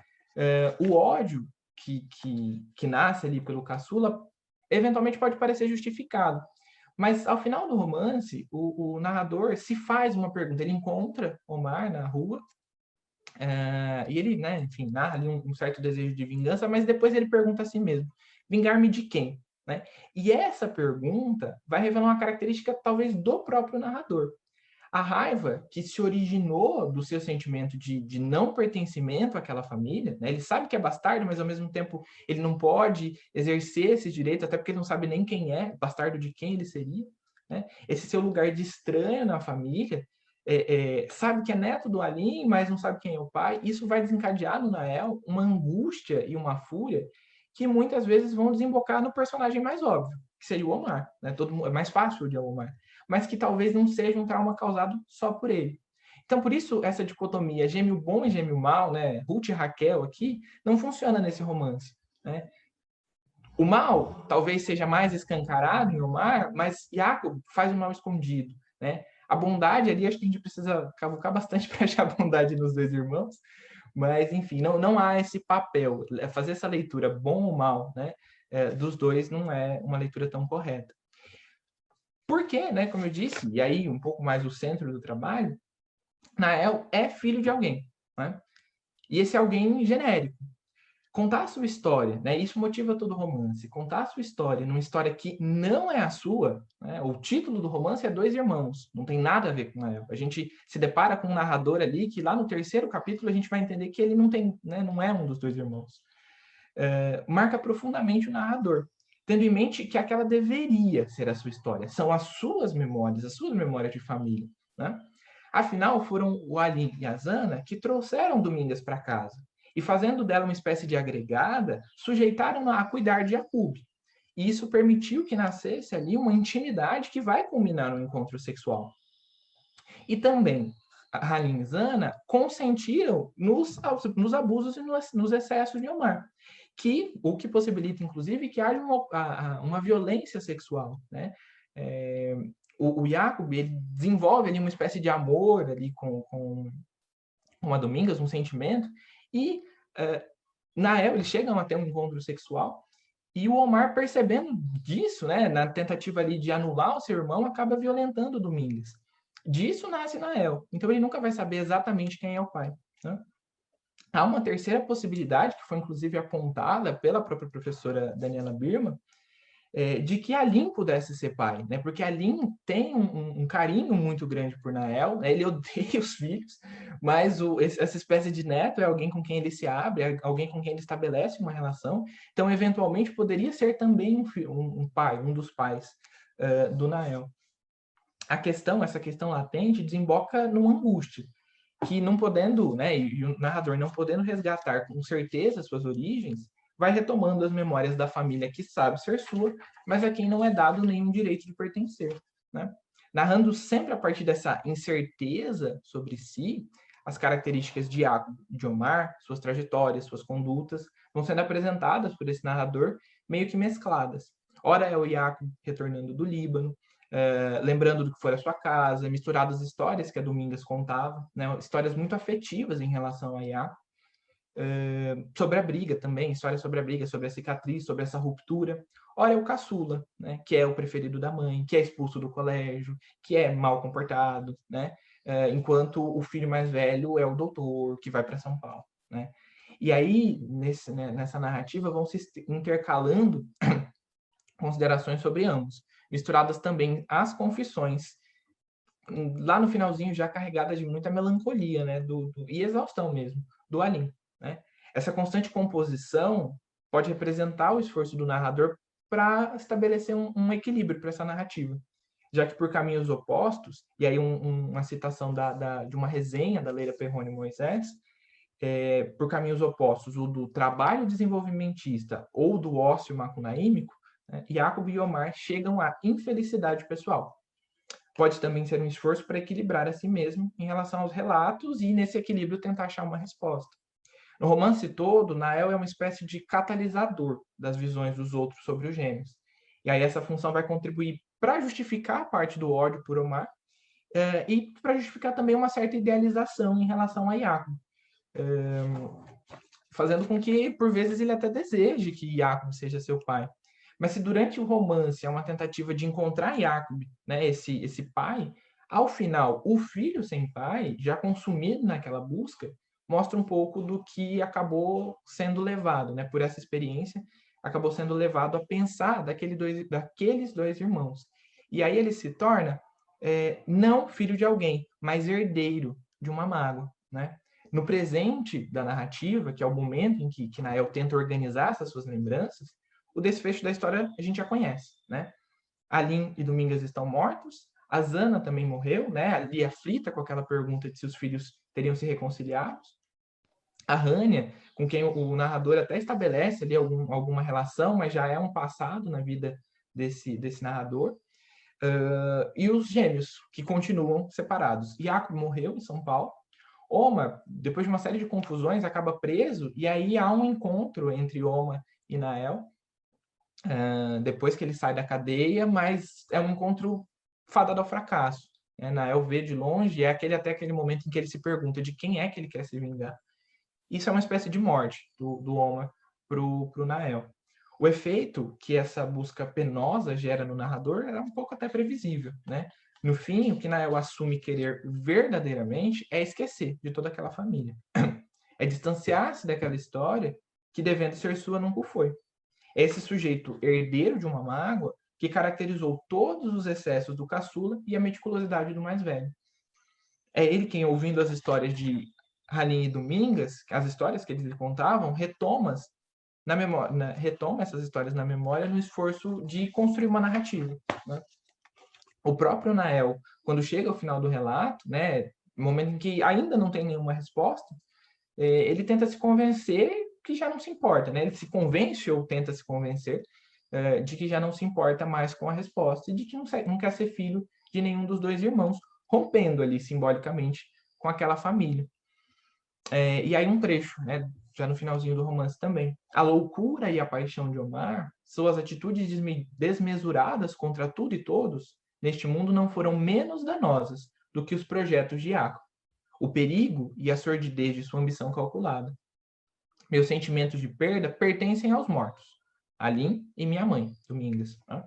O ódio que nasce ali pelo caçula eventualmente pode parecer justificado, mas ao final do romance o narrador se faz uma pergunta. Ele encontra Omar na rua e ele, né, enfim, narra ali um certo desejo de vingança, mas depois ele pergunta a si mesmo: vingar-me de quem? Né? E essa pergunta vai revelar uma característica talvez do próprio narrador. A raiva que se originou do seu sentimento de não pertencimento àquela família, né? Ele sabe que é bastardo, mas ao mesmo tempo ele não pode exercer esse direito, até porque ele não sabe nem quem é, bastardo de quem ele seria, né? Esse seu lugar de estranho na família, sabe que é neto do Halim, mas não sabe quem é o pai. Isso vai desencadear no Nael uma angústia e uma fúria que muitas vezes vão desembocar no personagem mais óbvio, que seria o Omar, né? É mais fácil de Omar, mas que talvez não seja um trauma causado só por ele. Então, por isso, essa dicotomia gêmeo bom e gêmeo mal, né, Ruth e Raquel aqui, não funciona nesse romance, né? O mal talvez seja mais escancarado em Omar, mas Jacob faz o mal escondido, né? A bondade ali, acho que a gente precisa cavucar bastante para achar bondade nos dois irmãos, mas, enfim, não há esse papel. Fazer essa leitura bom ou mal, né, dos dois não é uma leitura tão correta. Porque, né, como eu disse, e aí um pouco mais o centro do trabalho, Nael é filho de alguém, né? E esse alguém genérico. Contar a sua história, né? Isso motiva todo o romance. Contar a sua história numa história que não é a sua, né? O título do romance é Dois Irmãos, não tem nada a ver com Nael. A gente se depara com um narrador ali que lá no terceiro capítulo a gente vai entender que ele não tem, né, não é um dos dois irmãos. marca profundamente o narrador, tendo em mente que aquela deveria ser a sua história, são as suas memórias de família, né? Afinal, foram o Alim e a Zana que trouxeram Domingas para casa, e fazendo dela uma espécie de agregada, sujeitaram-na a cuidar de Jacob. E isso permitiu que nascesse ali uma intimidade que vai culminar no encontro sexual. E também, Halim e Zana consentiram nos abusos e nos excessos de Omar, o que possibilita, inclusive, que haja uma violência sexual, né? O Jacob, ele desenvolve ali uma espécie de amor ali com a Domingas, um sentimento, e Nael, eles chegam até um encontro sexual, e o Omar, percebendo disso, né, na tentativa ali de anular o seu irmão, acaba violentando Domingas. Disso nasce Nael. Então ele nunca vai saber exatamente quem é o pai, né? Há uma terceira possibilidade, que foi inclusive apontada pela própria professora Daniela Birman, de que Alim pudesse ser pai, né? Porque Alim tem um carinho muito grande por Nael, né? Ele odeia os filhos, mas essa espécie de neto é alguém com quem ele se abre, é alguém com quem ele estabelece uma relação, então eventualmente poderia ser também um pai, um dos pais do Nael. Essa questão latente desemboca numa angústia, que não podendo, né, e o narrador não podendo resgatar com certeza suas origens, vai retomando as memórias da família que sabe ser sua, mas a quem não é dado nenhum direito de pertencer, né? Narrando sempre a partir dessa incerteza sobre si, as características de Jacob e de Omar, suas trajetórias, suas condutas, vão sendo apresentadas por esse narrador meio que mescladas. Ora é o Jacob retornando do Líbano, lembrando do que foi a sua casa, misturadas histórias que a Domingas contava, né? Histórias muito afetivas em relação a Jacob, sobre a briga também, história sobre a briga, sobre a cicatriz, sobre essa ruptura. Ora, é o caçula, né, que é o preferido da mãe, que é expulso do colégio, que é mal comportado, né, enquanto o filho mais velho é o doutor, que vai para São Paulo, né. E aí, nessa narrativa, vão se intercalando considerações sobre ambos, misturadas também às confissões, lá no finalzinho já carregadas de muita melancolia, né, e exaustão mesmo, do Alim, né? Essa constante composição pode representar o esforço do narrador para estabelecer um equilíbrio para essa narrativa, já que por caminhos opostos, e aí uma citação de uma resenha da Leila Perrone Moisés, por caminhos opostos, o do trabalho desenvolvimentista ou do ócio macunaímico, né, Jacob e Omar chegam à infelicidade pessoal. Pode também ser um esforço para equilibrar a si mesmo em relação aos relatos e, nesse equilíbrio, tentar achar uma resposta. No romance todo, Nael é uma espécie de catalisador das visões dos outros sobre os gêmeos. E aí essa função vai contribuir para justificar a parte do ódio por Omar e para justificar também uma certa idealização em relação a Jacob, fazendo com que, por vezes, ele até deseje que Jacob seja seu pai. Mas se durante o romance é uma tentativa de encontrar Jacob, né, esse pai, ao final, o filho sem pai, já consumido naquela busca, mostra um pouco do que acabou sendo levado, né, por essa experiência, acabou sendo levado a pensar daqueles dois irmãos. E aí ele se torna não filho de alguém, mas herdeiro de uma mágoa, né? No presente da narrativa, que é o momento em que Nael tenta organizar essas suas lembranças, o desfecho da história a gente já conhece, né? Alim e Domingas estão mortos, a Zana também morreu, né? Ali aflita com aquela pergunta de se os filhos teriam se reconciliado. A Rania, com quem o narrador até estabelece ali alguma relação, mas já é um passado na vida desse narrador. E os gêmeos, que continuam separados. Jacob morreu em São Paulo. Omar, depois de uma série de confusões, acaba preso, e aí há um encontro entre Omar e Nael, depois que ele sai da cadeia, mas é um encontro fadado ao fracasso. Nael vê de longe, e é até aquele momento em que ele se pergunta de quem é que ele quer se vingar. Isso é uma espécie de morte do Omar pro Nael. O efeito que essa busca penosa gera no narrador era um pouco até previsível, né? No fim, o que Nael assume querer verdadeiramente é esquecer de toda aquela família. É distanciar-se daquela história que, devendo ser sua, nunca foi. É esse sujeito herdeiro de uma mágoa que caracterizou todos os excessos do caçula e a meticulosidade do mais velho. É ele quem, ouvindo as histórias de Halim e Domingas, as histórias que eles lhe contavam, retoma retoma essas histórias na memória no esforço de construir uma narrativa, né? O próprio Nael, quando chega ao final do relato, né, no momento em que ainda não tem nenhuma resposta, ele tenta se convencer que já não se importa, né? Ele se convence ou tenta se convencer de que já não se importa mais com a resposta e de que não quer ser filho de nenhum dos dois irmãos, rompendo ali simbolicamente com aquela família. E aí um trecho, né, já no finalzinho do romance também. A loucura e a paixão de Omar, suas atitudes desmesuradas contra tudo e todos, neste mundo não foram menos danosas do que os projetos de Iaco. O perigo e a sordidez de sua ambição calculada. Meus sentimentos de perda pertencem aos mortos, Alim e minha mãe, Domingas. Né?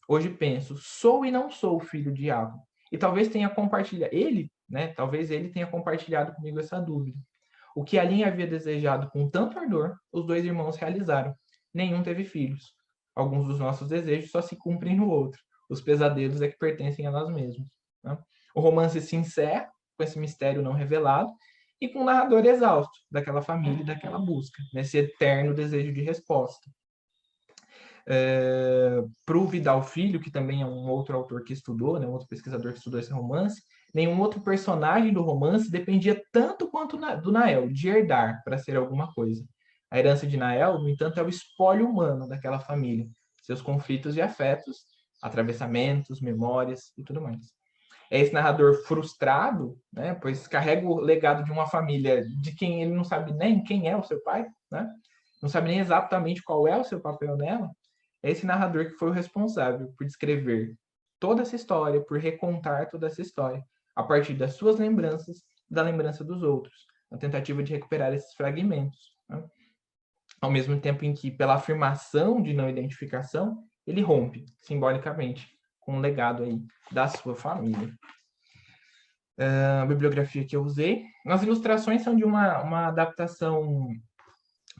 Hoje penso, sou e não sou filho de Iaco. E talvez tenha compartilhado, talvez ele tenha compartilhado comigo essa dúvida. O que Alim havia desejado com tanto ardor, os dois irmãos realizaram. Nenhum teve filhos. Alguns dos nossos desejos só se cumprem no outro. Os pesadelos é que pertencem a nós mesmos. Né? O romance se encerra com esse mistério não revelado e com o narrador exausto daquela família e daquela busca, nesse eterno desejo de resposta. Para o Vidal Filho, que também é um outro autor que estudou, né, um outro pesquisador que estudou esse romance, nenhum outro personagem do romance dependia tanto quanto do Nael, de herdar para ser alguma coisa. A herança de Nael, no entanto, é o espólio humano daquela família, seus conflitos e afetos, atravessamentos, memórias e tudo mais. É esse narrador frustrado, né, pois carrega o legado de uma família de quem ele não sabe nem quem é o seu pai, né, não sabe nem exatamente qual é o seu papel nela. É esse narrador que foi o responsável por descrever toda essa história, por recontar toda essa história, a partir das suas lembranças e da lembrança dos outros, na tentativa de recuperar esses fragmentos. Né? Ao mesmo tempo em que, pela afirmação de não identificação, ele rompe, simbolicamente, com o legado aí da sua família. A bibliografia que eu usei. As ilustrações são de uma adaptação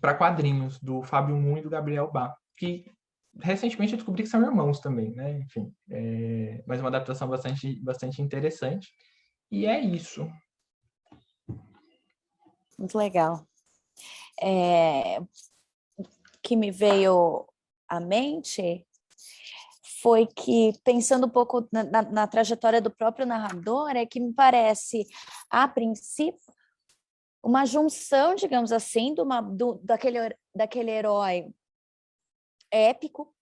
para quadrinhos do Fábio Moon e do Gabriel Bá, que recentemente eu descobri que são irmãos também, né? Enfim, mas uma adaptação bastante interessante. E é isso. Muito legal. O que me veio à mente foi que, pensando um pouco na trajetória do próprio narrador, é que me parece, a princípio, uma junção, digamos assim, daquele herói épico,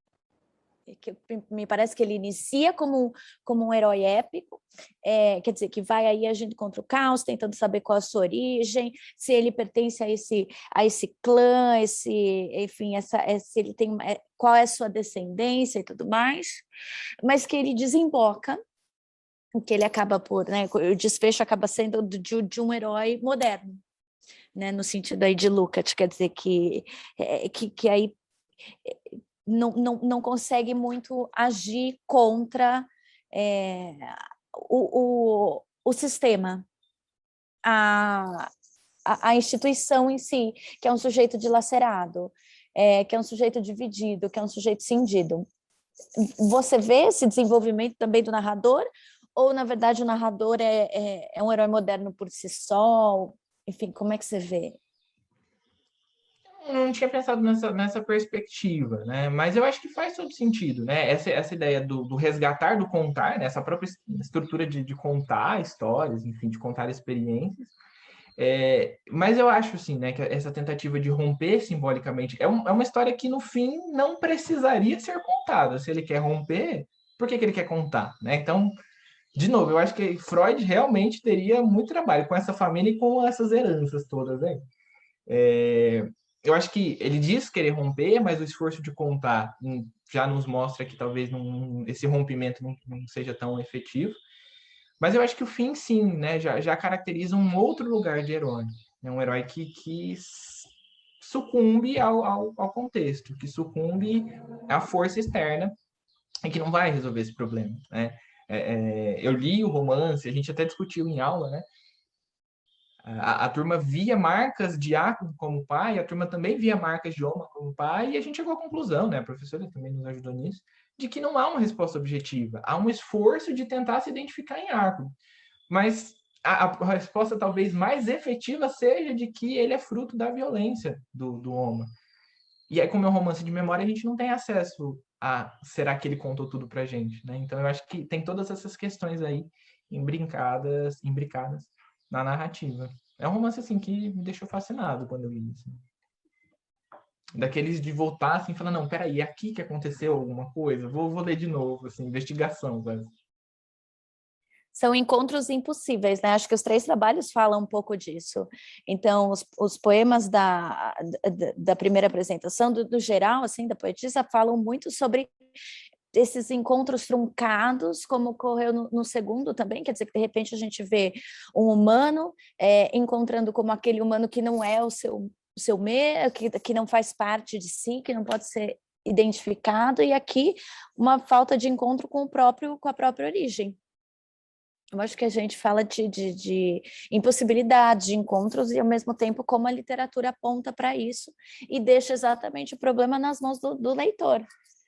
que me parece que ele inicia como um herói épico, quer dizer, que vai aí agindo contra o caos, tentando saber qual a sua origem, se ele pertence a esse clã, enfim, se ele tem, qual é a sua descendência e tudo mais, mas que ele desemboca, que ele acaba por, né, o desfecho acaba sendo de um herói moderno, né, no sentido aí de Lukács, quer dizer que aí não consegue muito agir contra o sistema, a instituição em si, que é um sujeito dilacerado, que é um sujeito dividido, que é um sujeito cindido. Você vê esse desenvolvimento também do narrador, ou, na verdade, o narrador é um herói moderno por si só? Enfim, como é que você vê? Não tinha pensado nessa perspectiva, né? Mas eu acho que faz todo sentido, né? Essa ideia do resgatar, do contar, né? Essa própria estrutura de contar histórias, enfim, de contar experiências. Mas eu acho, assim, né, que essa tentativa de romper simbolicamente é uma história que, no fim, não precisaria ser contada. Se ele quer romper, por que ele quer contar, né? Então, de novo, eu acho que Freud realmente teria muito trabalho com essa família e com essas heranças todas, né? Eu acho que ele diz querer romper, mas o esforço de contar já nos mostra que talvez esse rompimento não seja tão efetivo. Mas eu acho que o fim, sim, né, já caracteriza um outro lugar de herói. É um herói que sucumbe ao contexto, que sucumbe à força externa e que não vai resolver esse problema, né? Eu li o romance, a gente até discutiu em aula, né? A turma via marcas de Iaco como pai, a turma também via marcas de Oma como pai, e a gente chegou à conclusão, né? A professora também nos ajudou nisso, de que não há uma resposta objetiva, há um esforço de tentar se identificar em Iaco. Mas a resposta talvez mais efetiva seja de que ele é fruto da violência do Oma. E aí, como é um romance de memória, a gente não tem acesso a será que ele contou tudo pra gente, né? Então, eu acho que tem todas essas questões aí imbricadas na narrativa. É um romance, assim, que me deixou fascinado quando eu li, assim. Daqueles de voltar, assim, falando, não, peraí, é aqui que aconteceu alguma coisa? Vou ler de novo, assim, investigação, sabe? São encontros impossíveis, né? Acho que os 3 trabalhos falam um pouco disso. Então, os poemas da primeira apresentação, do geral, assim, da poetisa, falam muito sobre esses encontros truncados, como ocorreu no segundo também, quer dizer que, de repente, a gente vê um humano encontrando como aquele humano que não é o seu meio, que não faz parte de si, que não pode ser identificado, e aqui uma falta de encontro com a própria origem. Eu acho que a gente fala de impossibilidade de encontros e, ao mesmo tempo, como a literatura aponta para isso e deixa exatamente o problema nas mãos do leitor.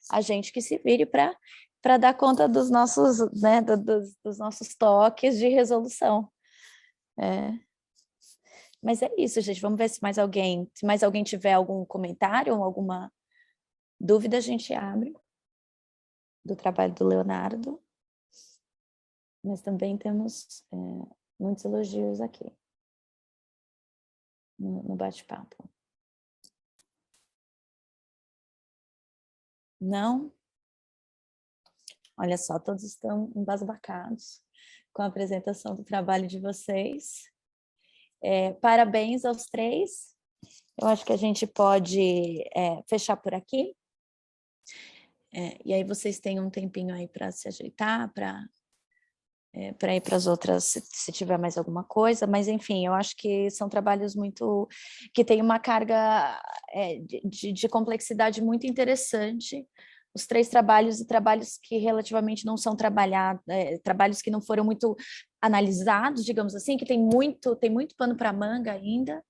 A gente que se vire para dar conta dos nossos, né, dos nossos toques de resolução. Mas é isso, gente. Vamos ver se mais alguém tiver algum comentário ou alguma dúvida, a gente abre do trabalho do Leonardo. Mas também temos muitos elogios aqui no bate-papo. Não? Olha só, todos estão embasbacados com a apresentação do trabalho de vocês. Parabéns aos 3. Eu acho que a gente pode fechar por aqui. E aí vocês têm um tempinho aí para se ajeitar, para ir para as outras, se tiver mais alguma coisa, mas enfim, eu acho que são trabalhos que têm uma carga de complexidade muito interessante. Os 3 trabalhos e trabalhos que relativamente não são trabalhados, trabalhos que não foram muito analisados, digamos assim, que tem muito pano para manga ainda,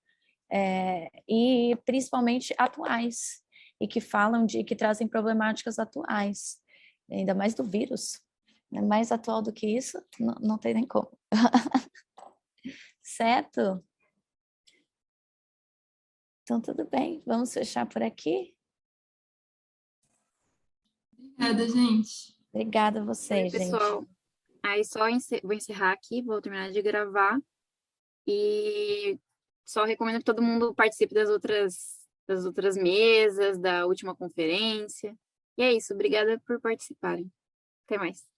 e principalmente atuais, e que que trazem problemáticas atuais, ainda mais do vírus. Mais atual do que isso, não tem nem como. Certo? Então, tudo bem. Vamos fechar por aqui? Obrigada, gente. Obrigada a você, pessoal. gente. Aí só vou encerrar aqui, vou terminar de gravar. E só recomendo que todo mundo participe das outras mesas, da última conferência. E é isso. Obrigada por participarem. Até mais.